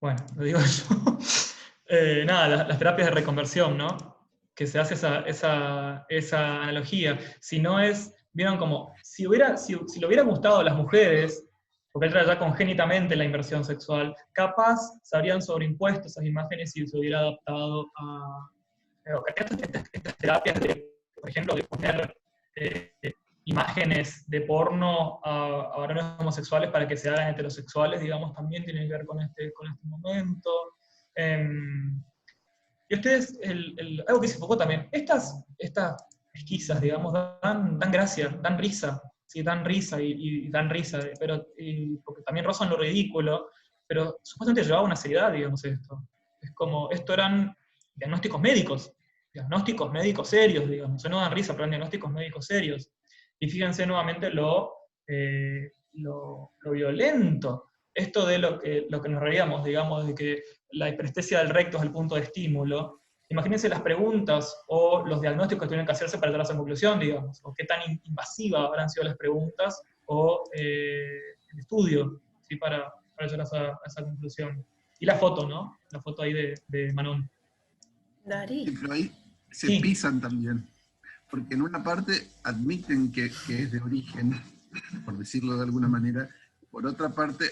Bueno, lo digo yo. Nada, las terapias de reconversión, ¿no? Que se hace esa analogía. Si no es, vieron como, si le hubiera gustado a las mujeres, porque él trae ya congénitamente la inversión sexual, capaz se habrían sobreimpuesto esas imágenes y se hubiera adaptado a estas terapias de, por ejemplo, de poner imágenes de porno a varones homosexuales para que se hagan heterosexuales, digamos, también tienen que ver con este momento. Y ustedes, algo que se enfocó también, estas pesquisas, digamos, dan gracia, dan risa, ¿sí? Dan risa y dan risa, pero, porque también rozan lo ridículo, pero supuestamente llevaba una seriedad, digamos, esto. Es como, esto eran diagnósticos médicos serios, digamos, no dan risa, pero eran diagnósticos médicos serios. Y fíjense nuevamente lo violento. Esto de lo que nos reíamos, digamos, de que la hiperestesia del recto es el punto de estímulo. Imagínense las preguntas o los diagnósticos que tienen que hacerse para llegar a esa conclusión, digamos, o qué tan invasivas habrán sido las preguntas o el estudio, ¿sí? para llegar a esa conclusión. Y la foto, ¿no? La foto ahí de Manon. Sí, pero ahí se Sí. pisan también, porque en una parte admiten que es de origen, por decirlo de alguna manera, por otra parte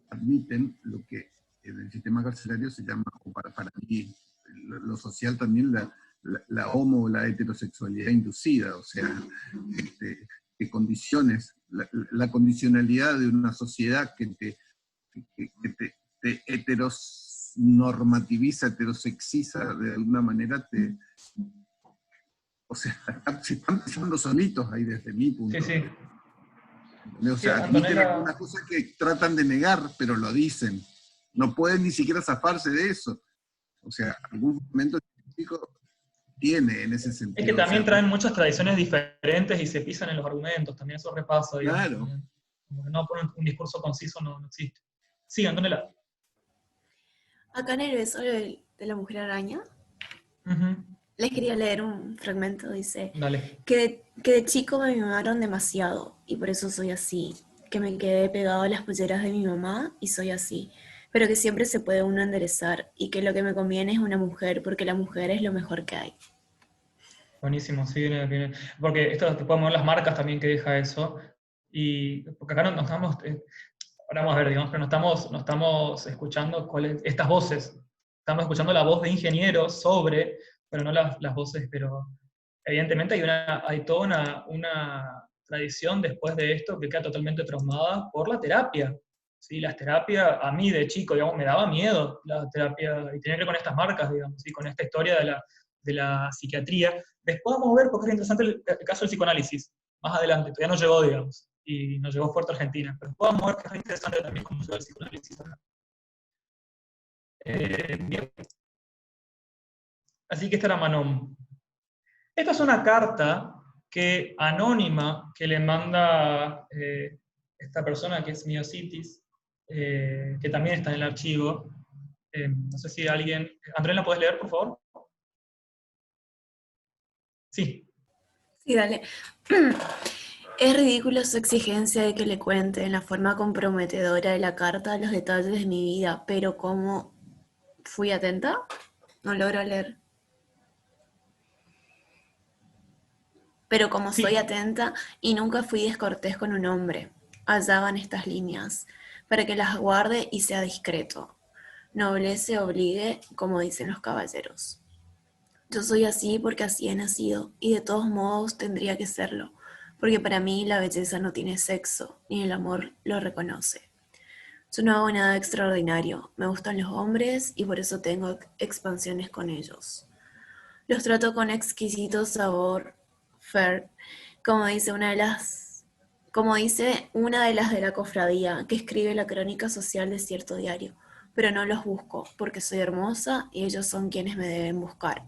admiten lo que en el sistema carcelario se llama, o para mí, lo social también, la homo o la heterosexualidad inducida, o sea, que condiciones, la condicionalidad de una sociedad que te heteronormativiza, heterosexiza, de alguna manera o sea, se están pensando solitos ahí desde mi punto. Sí, sí. O sea, admiten algunas cosas que tratan de negar, pero lo dicen. No pueden ni siquiera zafarse de eso. O sea, algún momento científico tiene en ese sentido. Es que también o sea, traen muchas tradiciones diferentes y se pisan en los argumentos, también eso repasa, digamos. Claro. Como que no ponen un discurso conciso, no existe. Sí, Antonella. Acá en el episodio de la Mujer Araña, les quería leer un fragmento, dice, Dale. que de chico me mimaron demasiado y por eso soy así, que me quedé pegado a las polleras de mi mamá y soy así. pero que siempre se puede uno enderezar y que lo que me conviene es una mujer, porque la mujer es lo mejor que hay. Buenísimo, sí, viene. Porque esto te podemos ver las marcas también que deja eso, y porque acá no estamos, ahora vamos a ver, digamos, pero no estamos escuchando estas voces, estamos escuchando la voz de ingenieros sobre, pero no las voces, pero evidentemente hay toda una tradición después de esto que queda totalmente traumada por la terapia. ¿Sí? Las terapias, a mí de chico, digamos, me daba miedo la terapia, y tenía que ver con estas marcas, digamos, ¿sí? Con esta historia de la psiquiatría. Después vamos a ver, porque es interesante el caso del psicoanálisis, más adelante, todavía no llegó, digamos, y nos llegó fuerte a Argentina, pero después vamos a ver que es interesante también cómo llegó el psicoanálisis acá. Bien. Así que esta era Manon. Esta es una carta anónima que le manda esta persona que es Miocitis, que también está en el archivo. No sé si alguien... Andrés, ¿la puedes leer, por favor? Sí. Sí, dale. Es ridículo su exigencia de que le cuente en la forma comprometedora de la carta los detalles de mi vida, pero ¿cómo fui atenta? No logro leer. Pero como Sí. soy atenta y nunca fui descortés con un hombre, allá van estas líneas, para que las guarde y sea discreto. Noblece obligue, como dicen los caballeros. Yo soy así porque así he nacido, y de todos modos tendría que serlo, porque para mí la belleza no tiene sexo, ni el amor lo reconoce. Yo no hago nada extraordinario, me gustan los hombres y por eso tengo expansiones con ellos. Los trato con exquisito sabor, fair, como dice una de las de la cofradía que escribe la crónica social de cierto diario, pero no los busco, porque soy hermosa y ellos son quienes me deben buscar.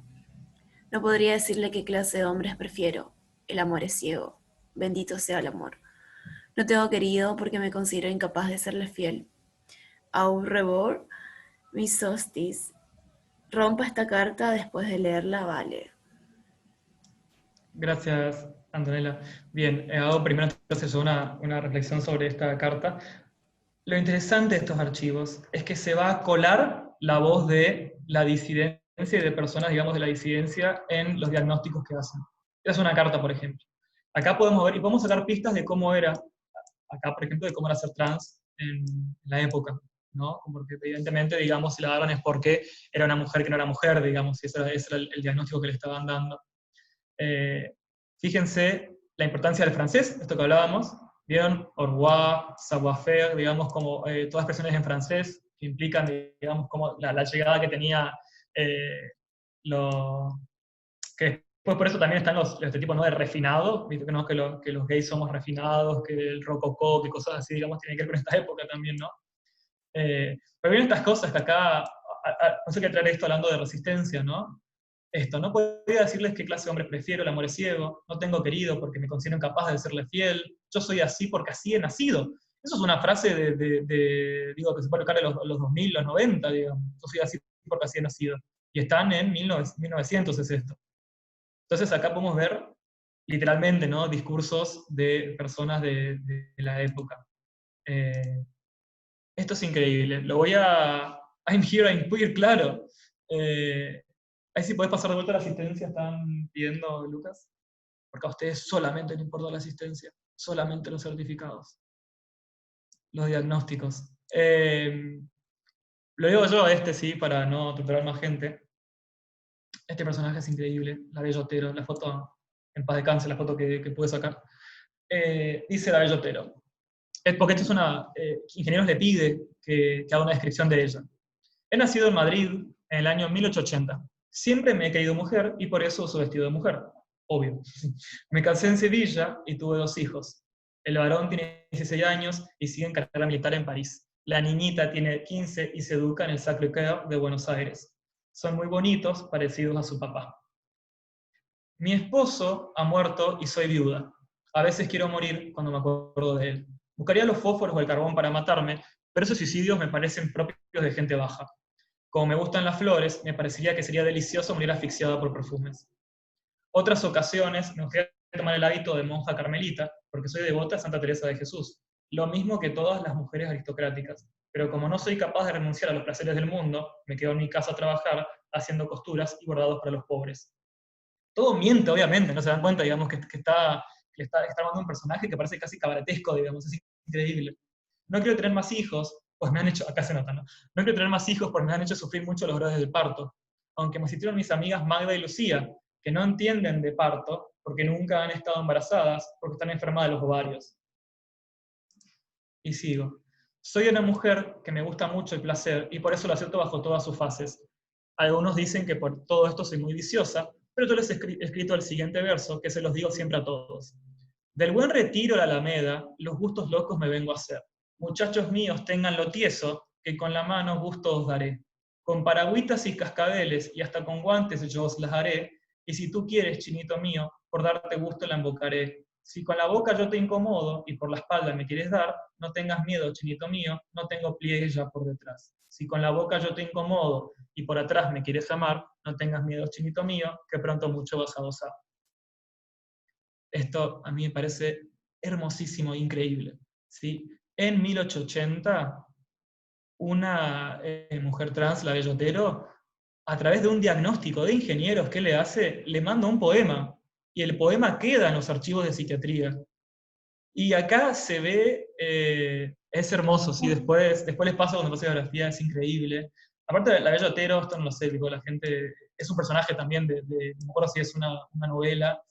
No podría decirle qué clase de hombres prefiero. El amor es ciego. Bendito sea el amor. No tengo querido porque me considero incapaz de serle fiel. Au revoir, mis hostis. Rompa esta carta después de leerla, vale. Gracias, Antonella. Bien, hago primero entonces una reflexión sobre esta carta. Lo interesante de estos archivos es que se va a colar la voz de la disidencia y de personas, digamos, de la disidencia en los diagnósticos que hacen. Esta es una carta, por ejemplo. Acá podemos ver y podemos sacar pistas de cómo era, acá, por ejemplo, de cómo era ser trans en la época, ¿no? Porque evidentemente, digamos, si la daban es porque era una mujer que no era mujer, digamos, y ese era el diagnóstico que le estaban dando. Fíjense la importancia del francés, esto que hablábamos, ¿vieron? Au revoir, savoir-faire, digamos, como todas expresiones en francés que implican, digamos, como la llegada que tenía que después por eso también están los estereotipos, ¿no? De refinado, ¿viste? ¿No? Que los gays somos refinados, que el rococó, que cosas así, digamos, tienen que ver con esta época también, ¿no? Pero vienen estas cosas que acá, no sé qué traer esto hablando de resistencia, ¿no? Esto, no podría decirles qué clase de hombre prefiero, el amor es ciego, no tengo querido porque me considero incapaz de serle fiel, yo soy así porque así he nacido. Eso es una frase digo, que se puede buscar en los 2000, los 90, digamos. Yo soy así porque así he nacido. Y están en 1900 es esto. Entonces acá podemos ver literalmente, ¿no? Discursos de personas de la época. Esto es increíble. Lo voy a... I'm here, I'm queer, claro. Ahí sí podés pasar de vuelta a la asistencia, están pidiendo, Lucas. Porque a ustedes solamente les importa la asistencia, solamente los certificados, los diagnósticos. Lo digo yo sí, para no tutelar más gente. Este personaje es increíble, la Bellotero, la foto, en paz descanse, la foto que pude sacar. Dice la Bellotero. Porque esto es una... Ingenieros le pide que haga una descripción de ella. He nacido en Madrid en el año 1880. Siempre me he creído mujer y por eso uso vestido de mujer. Obvio. Me casé en Sevilla y tuve 2 hijos. El varón tiene 16 años y sigue en carrera militar en París. La niñita tiene 15 y se educa en el Sacré-Cœur de Buenos Aires. Son muy bonitos, parecidos a su papá. Mi esposo ha muerto y soy viuda. A veces quiero morir cuando me acuerdo de él. Buscaría los fósforos o el carbón para matarme, pero esos suicidios me parecen propios de gente baja. Como me gustan las flores, me parecería que sería delicioso morir asfixiada por perfumes. Otras ocasiones me gustaría tomar el hábito de monja carmelita, porque soy devota a Santa Teresa de Jesús, lo mismo que todas las mujeres aristocráticas. pero como no soy capaz de renunciar a los placeres del mundo, me quedo en mi casa a trabajar, haciendo costuras y bordados para los pobres. Todo miente, obviamente, no se dan cuenta, digamos, que está armando un personaje que parece casi cabaretesco, digamos, es increíble. No quiero tener más hijos, pues me han hecho, acá se nota, ¿no? No quiero tener más hijos porque me han hecho sufrir mucho los dolores del parto, aunque me asistieron mis amigas Magda y Lucía, que no entienden de parto, porque nunca han estado embarazadas, porque están enfermas de los ovarios. Y sigo. Soy una mujer que me gusta mucho el placer, y por eso lo acepto bajo todas sus fases. Algunos dicen que por todo esto soy muy viciosa, pero yo les he escrito el siguiente verso, que se los digo siempre a todos. Del buen retiro a la Alameda, los gustos locos me vengo a hacer. Muchachos míos, tenganlo tieso, que con la mano gusto os daré. Con paragüitas y cascabeles, y hasta con guantes yo os las haré, y si tú quieres, chinito mío, por darte gusto la embocaré. Si con la boca yo te incomodo, y por la espalda me quieres dar, no tengas miedo, chinito mío, no tengo pliegues ya por detrás. Si con la boca yo te incomodo, y por atrás me quieres amar, no tengas miedo, chinito mío, que pronto mucho vas a gozar. Esto a mí me parece hermosísimo e increíble, ¿sí? En 1880, una mujer trans, la Bella Otero, a través de un diagnóstico de ingenieros que le hace, le manda un poema, y el poema queda en los archivos de psiquiatría. Y acá se ve, es hermoso, ¿sí? Después les paso cuando pase geografía, es increíble. Aparte de la Bella Otero, esto no lo sé, digo, la gente, es un personaje también no me acuerdo si es una novela,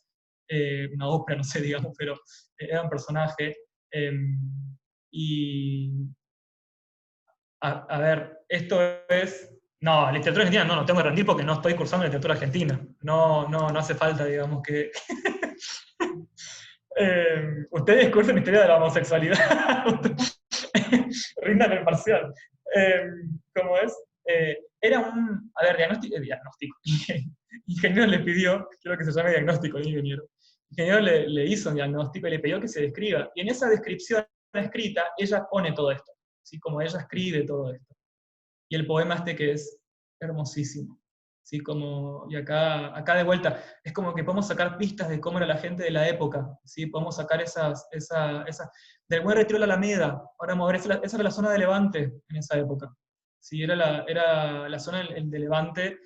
una ópera, no sé, digamos, pero era un personaje. Y, a ver, esto es... No, literatura argentina no tengo que rendir porque no estoy cursando literatura argentina. No hace falta, digamos, que... ustedes cursan historia de la homosexualidad. Rindan el parcial. ¿Cómo es? Era un... A ver, diagnóstico. Ingeniero le pidió, quiero que se llame diagnóstico, ingeniero. Ingeniero le hizo un diagnóstico y le pidió que se describa. Y en esa descripción escrita, ella pone todo esto. ¿Sí? Como ella escribe todo esto. Y el poema que es hermosísimo. ¿Sí? Y acá de vuelta, es como que podemos sacar pistas de cómo era la gente de la época, ¿sí? Podemos sacar del buen retiro a la Alameda, ahora vamos a ver, esa era la zona de Levante en esa época, ¿sí? Era la zona de Levante,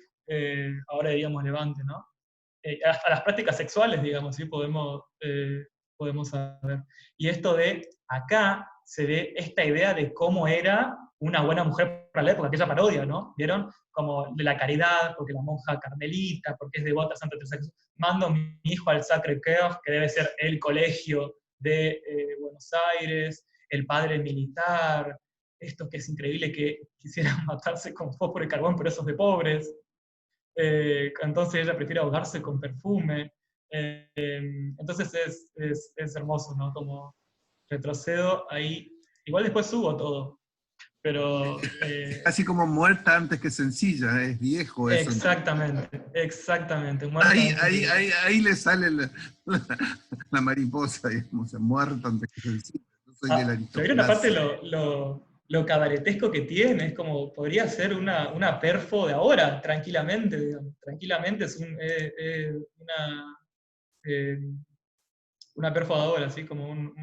ahora diríamos Levante, ¿no? Hasta las prácticas sexuales, digamos, ¿sí? Podemos saber. Y esto de acá se ve esta idea de cómo era una buena mujer para la época, aquella parodia, ¿no? ¿Vieron? Como de la caridad, porque la monja carmelita, porque es devota a Santa Teresa de Jesús. Mando a mi hijo al Sacré-Cœur, que debe ser el colegio de Buenos Aires, el padre militar, esto que es increíble, que quisieran matarse con fósforo y carbón, pero esos de pobres. Entonces ella prefiere ahogarse con perfume. Entonces es hermoso, ¿no? Como retrocedo ahí. Igual después subo todo. Pero... Así como muerta antes que sencilla, es viejo eso. Exactamente. Ahí le sale la mariposa, digamos, muerta antes que sencilla. No soy de la aristocracia. Pero aparte lo cabaretesco que tiene, es como, podría ser una perfo de ahora, tranquilamente, digamos. Tranquilamente es una perfo de ahora, así como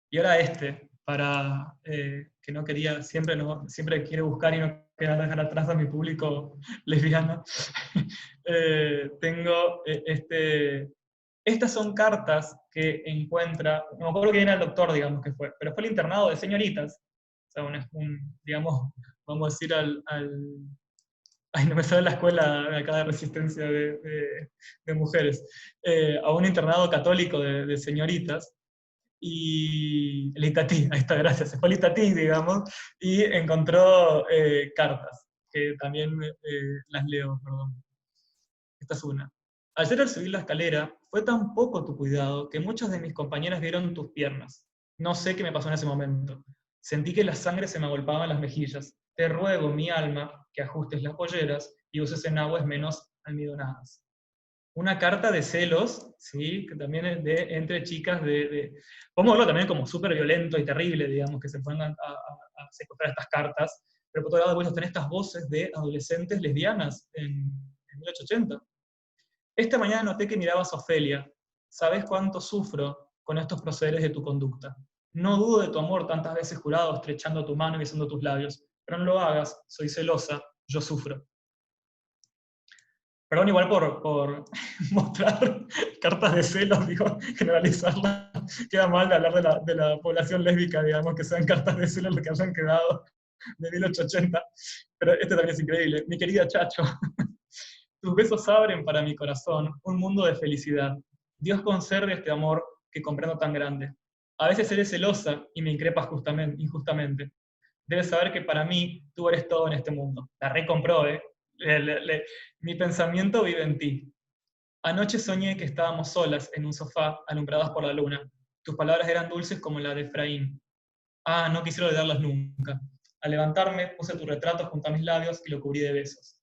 Y ahora para que no quería, siempre quiere buscar y no quería dejar atrás a mi público lesbiano. Tengo estas son cartas que encuentra, no me acuerdo quién era el doctor, digamos que fue, pero fue el internado de señoritas, o sea, digamos, vamos a decir ay, no me sale la escuela de acá de resistencia de mujeres, a un internado católico de señoritas, y el Itatí, ahí está, gracias, se fue el Itatí, digamos, y encontró cartas, que también las leo, perdón. Esta es una. Ayer al subir la escalera, fue tan poco tu cuidado que muchas de mis compañeras vieron tus piernas. No sé qué me pasó en ese momento. Sentí que la sangre se me agolpaba en las mejillas. Te ruego, mi alma, que ajustes las polleras y uses enaguas menos almidonadas. Una carta de celos, ¿sí? Que también es entre chicas podemos verlo también como súper violento y terrible, digamos, que se pongan a secuestrar estas cartas, pero por otro lado, bueno, están estas voces de adolescentes lesbianas en 1880. Esta mañana noté que mirabas a Ofelia. ¿Sabes cuánto sufro con estos procederes de tu conducta? No dudo de tu amor tantas veces jurado, estrechando tu mano y besando tus labios. Pero no lo hagas, soy celosa, yo sufro. Perdón igual por mostrar cartas de celos, digo, generalizarla. Queda mal de hablar de la población lésbica, digamos, que sean cartas de celos lo que hayan quedado de 1880. Pero este también es increíble. Mi querida Chacho, tus besos abren para mi corazón un mundo de felicidad. Dios conserve este amor que comprendo tan grande. A veces eres celosa y me increpas injustamente. Debes saber que para mí tú eres todo en este mundo. La recompró, ¿eh? Mi pensamiento vive en ti. Anoche soñé que estábamos solas en un sofá, alumbradas por la luna. Tus palabras eran dulces como la de Efraín. Ah, no quisiera olvidarlas nunca. Al levantarme, puse tu retrato junto a mis labios y lo cubrí de besos.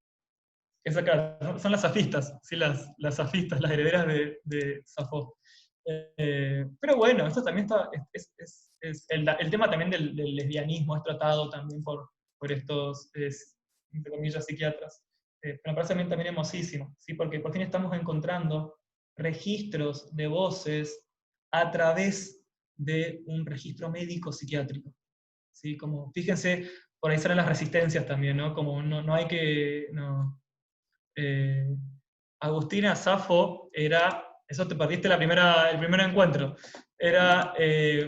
Esa, claro, son las safistas, ¿sí? Las safistas, las herederas de Safo. Pero bueno, esto también está, el tema también del lesbianismo es tratado también por estos, entre comillas, psiquiatras. Pero me parece también hermosísimo, ¿sí? Porque por fin estamos encontrando registros de voces a través de un registro médico psiquiátrico. ¿Sí? Como, fíjense, por ahí salen las resistencias también, ¿no? Como no hay que... Agustina Safo era, eso te perdiste el primer encuentro, era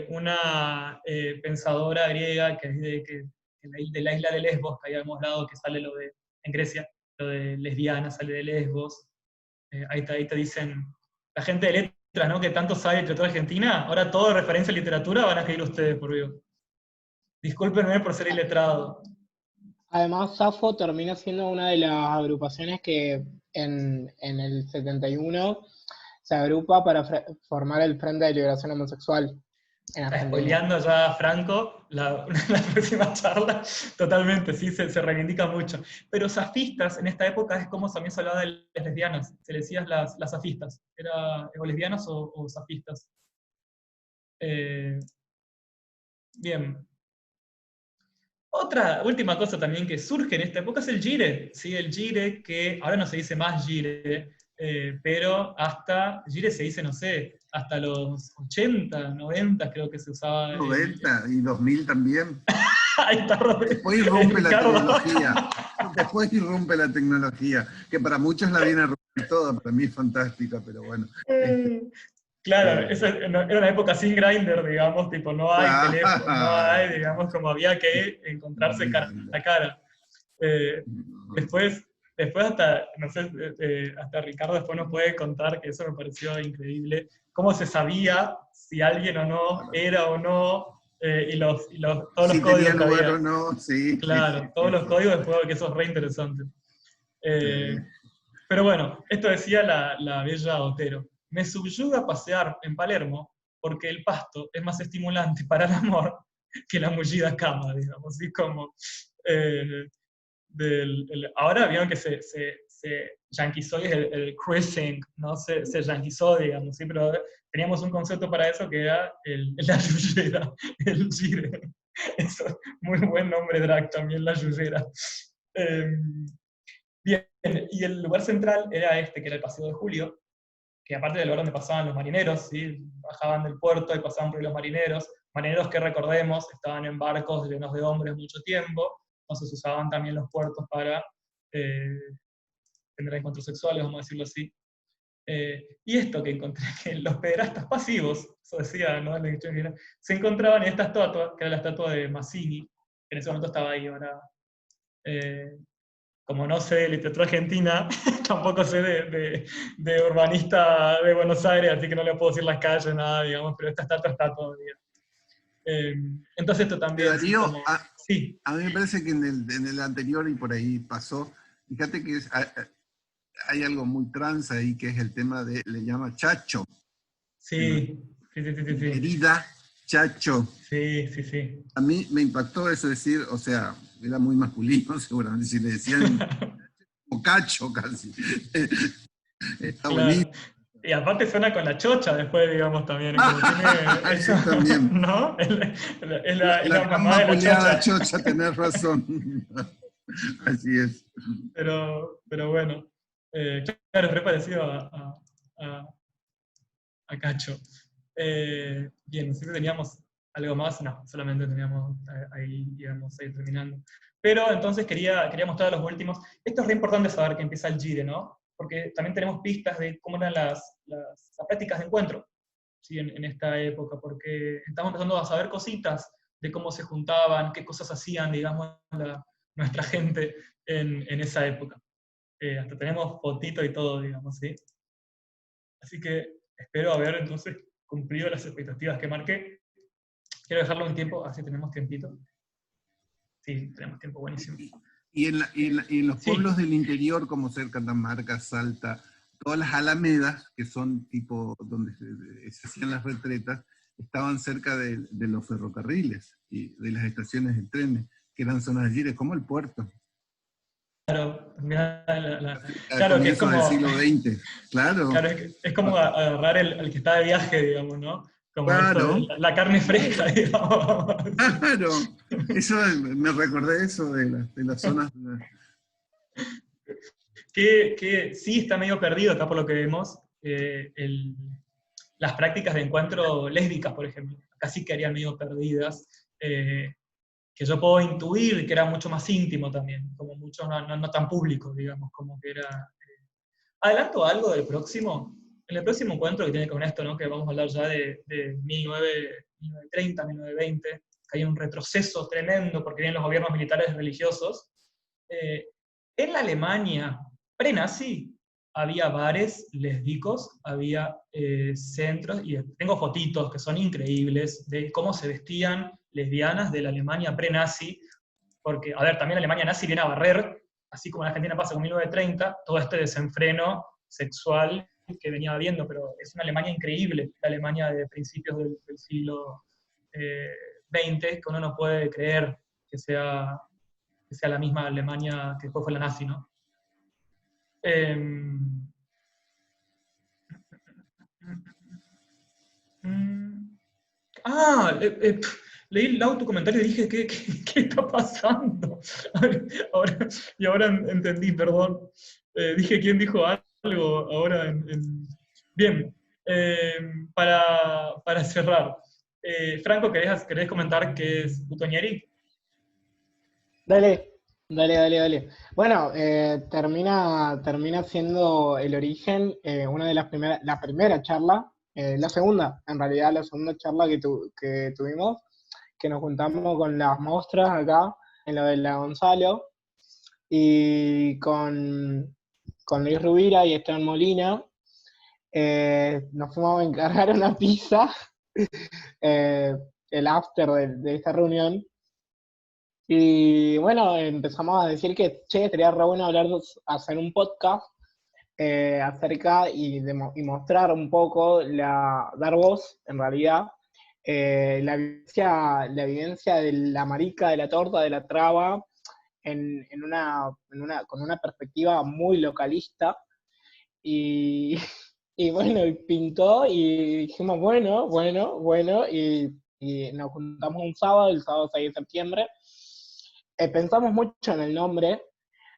una pensadora griega que es de la isla de Lesbos, que habíamos hablado que sale en Grecia, lo de lesbiana sale de Lesbos. Ahí te dicen, la gente de letras, ¿no? Que tanto sabe de literatura argentina, ahora todo de referencia a literatura van a escribir ustedes, por Dios. Discúlpenme por ser iletrado. Además, Safo termina siendo una de las agrupaciones que en el 71 se agrupa para formar el Frente de Liberación Homosexual en Está Argentina. spoileando ya Franco la próxima charla. Totalmente, sí, se reivindica mucho. Pero safistas, en esta época es como también se hablaba de las lesbianas, se le decían las safistas. ¿Era o lesbianas o safistas? Bien. Otra última cosa también que surge en esta época es el gire, ¿sí? El gire que ahora no se dice más gire, pero hasta, gire se dice, no sé, hasta los 80, 90 creo que se usaba. 90 y 2000 también. Ahí está Roberto. Después irrumpe la tecnología. Después irrumpe la tecnología, que para muchos la viene a romper toda, para mí es fantástica, pero bueno. Claro, era una época sin Grindr, digamos, tipo, no hay teléfono, no hay, digamos, como había que encontrarse cara a cara. Después hasta, no sé, hasta Ricardo después nos puede contar, que eso me pareció increíble, cómo se sabía si alguien o no era o no, y todos los códigos que había. O no, sí. Claro, todos los códigos después, que eso es re interesante. Pero bueno, esto decía la bella Otero. Me subyuga pasear en Palermo porque el pasto es más estimulante para el amor que la mullida cama, digamos, así como... ahora vieron que se yanquizó el cruising, ¿no? Se yanquizó, digamos, ¿sí? Pero teníamos un concepto para eso que era la yuyera, el gire. Eso, muy buen nombre drag también, la yuyera. Bien, y el lugar central era que era el Paseo de Julio, que aparte del lugar donde pasaban los marineros, ¿sí? Bajaban del puerto y pasaban por los marineros que recordemos estaban en barcos llenos de hombres mucho tiempo, entonces usaban también los puertos para tener encuentros sexuales, vamos a decirlo así. Y esto que encontré, que los pederastas pasivos, eso decía, ¿no? Se encontraban en esta estatua, que era la estatua de Mazzini, que en ese momento estaba ahí, ahora... como no sé de literatura argentina, tampoco sé de urbanista de Buenos Aires, así que no le puedo decir las calles, nada, digamos, pero esta estatua está todavía. Entonces esto también... Darío, como, sí. A mí me parece que en el anterior, y por ahí pasó, fíjate que hay algo muy trans ahí, que es el tema le llama chacho. Sí, sí. Querida chacho. Sí. A mí me impactó eso, decir, o sea, era muy masculino seguramente, si le decían o cacho casi. Está claro. bonito. Y aparte suena con la chocha después, digamos, también. Como tiene eso también. ¿No? Es la mamá de la chocha, tenés razón. Así es. Pero bueno, claro, es re parecido a Cacho. Bien, siempre teníamos ¿Algo más? No, solamente teníamos ahí, íbamos a ir terminando. Pero entonces quería mostrar a los últimos. Esto es re importante saber que empieza el Gire, ¿no? Porque también tenemos pistas de cómo eran las prácticas de encuentro, ¿sí? En esta época, porque estamos empezando a saber cositas de cómo se juntaban, qué cosas hacían, digamos, nuestra gente en esa época. Hasta tenemos fotito y todo, digamos, ¿sí? Así que espero haber entonces cumplido las expectativas que marqué. Quiero dejarlo un tiempo, así tenemos tiempito. Sí, tenemos tiempo, buenísimo. Y en los pueblos del interior, como ser Catamarca, Salta, todas las alamedas, que son tipo donde se hacían las retretas, estaban cerca de los ferrocarriles y de las estaciones de trenes, que eran zonas de gires, como el puerto. Claro, Claro, que es como... del siglo XX, claro. Claro, es como agarrar al que está de viaje, digamos, ¿no? Como claro. esto de la carne fresca, digamos. Claro, eso, me recordé eso de las zonas. Que sí está medio perdido acá por lo que vemos, las prácticas de encuentro lésbicas, por ejemplo. Acá sí quedarían medio perdidas, que yo puedo intuir que era mucho más íntimo también, como mucho no tan público, digamos, como que era... ¿Adelanto algo del próximo? En el próximo encuentro que tiene con esto, ¿no? Que vamos a hablar ya de 1930, 1920, que hay un retroceso tremendo porque vienen los gobiernos militares religiosos. En la Alemania pre-nazi había bares lésbicos, había centros, y tengo fotitos que son increíbles de cómo se vestían lesbianas de la Alemania pre-nazi, porque, a ver, también la Alemania nazi viene a barrer, así como en Argentina pasa con 1930, todo este desenfreno sexual que venía habiendo, pero es una Alemania increíble, la Alemania de principios del siglo XX, que uno no puede creer que sea la misma Alemania que después fue la nazi, ¿no? Leí tu comentario y dije, ¿qué está pasando? Ahora entendí, perdón. Dije, ¿quién dijo algo? Ahora, bien, para cerrar. Franco, ¿querés comentar qué es Butonieri? Dale. Bueno, termina siendo el origen, una de las primeras, la primera charla, la segunda charla que tuvimos, que nos juntamos con las mostras acá, en lo de la Gonzalo, y con Luis Rubira y Esteban Molina, nos fuimos a encargar una pizza, el after de esta reunión. Y bueno, empezamos a decir que, sería re bueno hacer un podcast acerca y mostrar un poco, dar voz, en realidad, la vivencia de la marica, de la torta, de la traba, con una perspectiva muy localista. Y, y bueno, y pintó y dijimos, bueno, y nos juntamos un sábado, el sábado 6 de septiembre. Pensamos mucho en el nombre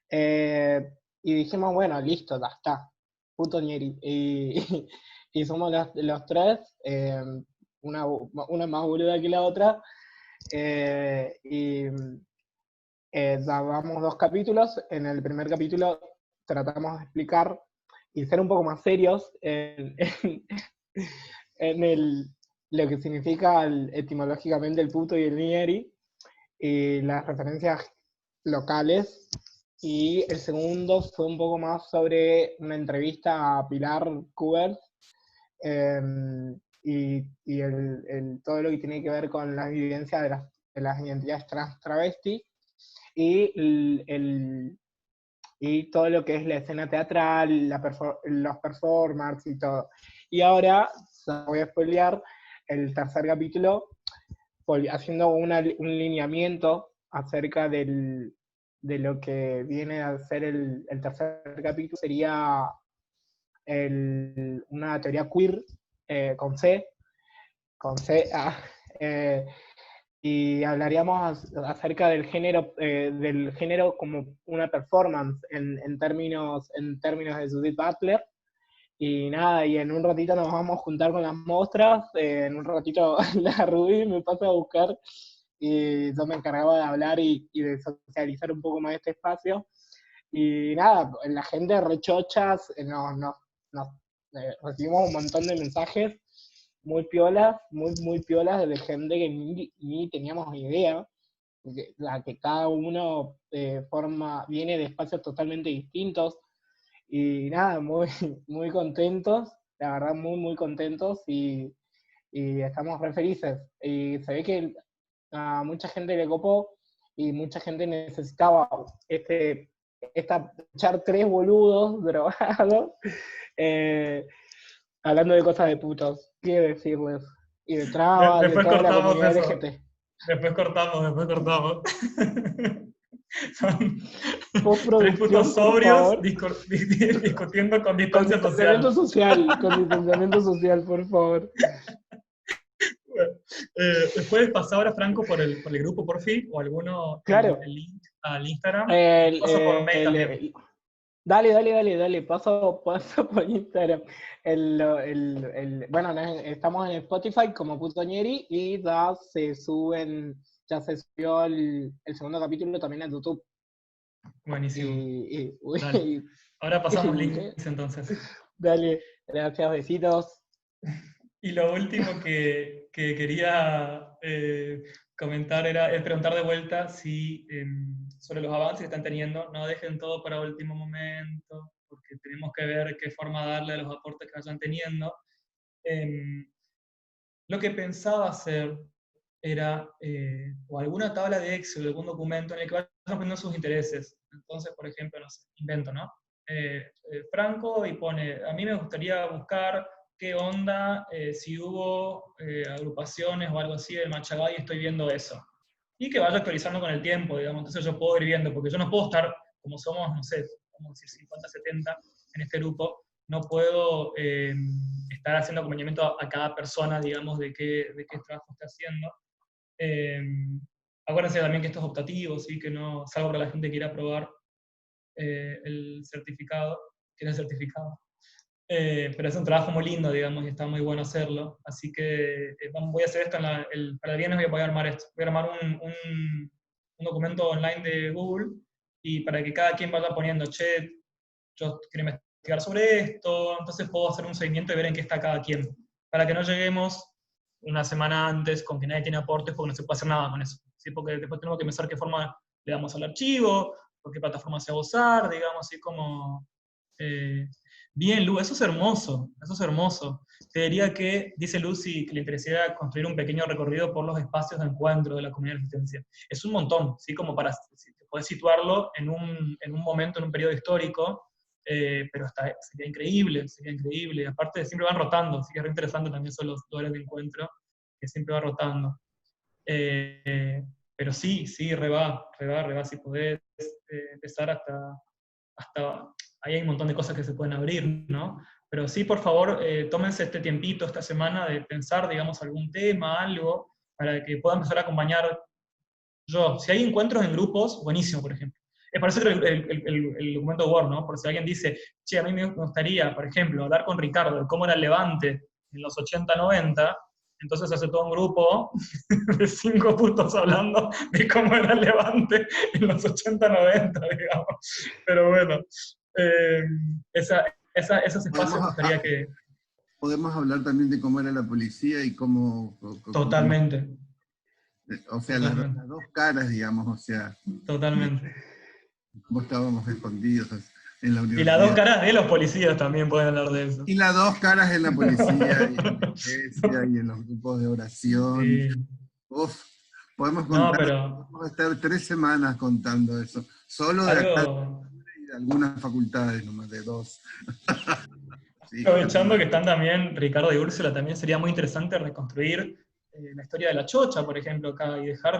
y dijimos, bueno, listo, ya está, Butonieri. Y somos los tres, una más boluda que la otra, y dábamos 2 capítulos. En el primer capítulo tratamos de explicar y ser un poco más serios en lo que significa etimológicamente el puto y el nieri, y las referencias locales. Y el segundo fue un poco más sobre una entrevista a Pilar Kubert, y todo lo que tiene que ver con la vivencia de las identidades trans travesti, y todo lo que es la escena teatral, los performers y todo. Y ahora, voy a spoilear el tercer capítulo, haciendo un lineamiento acerca de lo que viene a ser el tercer capítulo. Sería una teoría queer, con C, y hablaríamos acerca del género como una performance en términos de Judith Butler, Y nada, y en un ratito nos vamos a juntar con las mostras, en un ratito la Ruby me pasa a buscar, y yo me encargaba de hablar y de socializar un poco más este espacio. Y nada, la gente rechochas, recibimos un montón de mensajes muy piolas, muy piolas, de gente que ni teníamos idea, que cada uno viene de espacios totalmente distintos, y nada, muy contentos, la verdad muy contentos, y estamos re felices. Y se ve que a mucha gente le copó, y mucha gente necesitaba echar tres boludos drogados, hablando de cosas de putos, quiero decirles, y de trabas, de Después toda la cortamos comunidad eso. LGBT. Después cortamos. Son tres Postproducción, putos por sobrios favor. discutiendo con Con distancia distanciamiento social. social, con distanciamiento social, por favor. Bueno, ¿puedes pasar ahora, Franco, por el grupo, por fin? O alguno, Claro. el link al Instagram. El- Paso por mail también. Dale, paso por Instagram. Bueno, estamos en Spotify como Putoñeri, y ya se subió el segundo capítulo también en YouTube. Buenísimo. Uy, Dale. Ahora pasamos links entonces. Dale, gracias, besitos. Y lo último que quería comentar es preguntar de vuelta si sobre los avances que están teniendo, no dejen todo para último momento, porque tenemos que ver qué forma darle a los aportes que vayan teniendo. Lo que pensaba hacer era o alguna tabla de Excel, algún documento en el que vayan poniendo sus intereses. Entonces, por ejemplo, no sé, invento, ¿no? Franco, y pone, a mí me gustaría buscar qué onda, si hubo agrupaciones o algo así del Machagay, y estoy viendo eso. Y que vaya actualizando con el tiempo, digamos. Entonces yo puedo ir viendo, porque yo no puedo estar, como somos, no sé, vamos a decir 50, 70 en este grupo, no puedo estar haciendo acompañamiento a cada persona, digamos, de qué trabajo está haciendo. Acuérdense también que esto es optativo, ¿sí? Que no, salvo para la gente que quiera probar el certificado, tiene el certificado. Pero es un trabajo muy lindo, digamos, y está muy bueno hacerlo. Así que voy a hacer esto, para el viernes voy a armar esto. Voy a armar un documento online de Google, y para que cada quien vaya poniendo, che, yo quiero investigar sobre esto, entonces puedo hacer un seguimiento y ver en qué está cada quien. Para que no lleguemos una semana antes con que nadie tiene aportes, porque no se puede hacer nada con eso. ¿Sí? Porque después tenemos que pensar qué forma le damos al archivo, por qué plataforma se va a usar, digamos, así como... bien, Lu, eso es hermoso, eso es hermoso. Te diría que, dice Lucy, que le interesaría construir un pequeño recorrido por los espacios de encuentro de la comunidad de resistencia. Es un montón, ¿sí? Como para poder situarlo en un momento, en un periodo histórico, pero sería increíble, sería increíble. Aparte, siempre van rotando, así que es re interesante también son los lugares de encuentro, que siempre va rotando. Pero sí, re va, si podés empezar hasta ahí hay un montón de cosas que se pueden abrir, ¿no? Pero sí, por favor, tómense este tiempito esta semana de pensar, digamos, algún tema, algo, para que pueda empezar a acompañar yo. Si hay encuentros en grupos, buenísimo, por ejemplo. Es para eso que el documento Word, ¿no? Por si alguien dice, che, a mí me gustaría, por ejemplo, hablar con Ricardo de cómo era el Levante en los 80, 90, entonces hace todo un grupo de 5 putos hablando de cómo era el Levante en los 80, 90, digamos. Pero bueno, esos espacios me gustaría que... Podemos hablar también de cómo era la policía y cómo... Totalmente. O sea, las dos caras, digamos, o sea... Totalmente. Cómo estábamos escondidos en la universidad. Y las dos caras de los policías también pueden hablar de eso. Y las dos caras en la policía, y en la iglesia, y en los grupos de oración. Sí. Uf, podemos estar 3 semanas contando eso. Solo de acá y de algunas facultades, nomás de 2. Sí, aprovechando que están también Ricardo y Úrsula, también sería muy interesante reconstruir la historia de la chocha, por ejemplo, acá, y dejar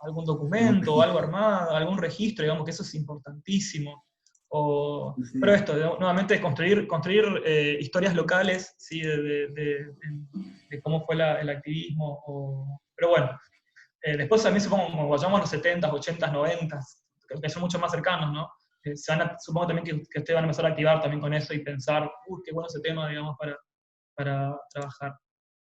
algún documento o algo armado, algún registro, digamos que eso es importantísimo. Sí. Pero esto, nuevamente, construir historias locales, ¿sí? de cómo fue el activismo. Pero bueno, después a mí supongo, como vayamos a los 70s, 80s, 90s, que son mucho más cercanos, ¿no? supongo también que ustedes van a empezar a activar también con eso y pensar, qué bueno ese tema, digamos, para trabajar.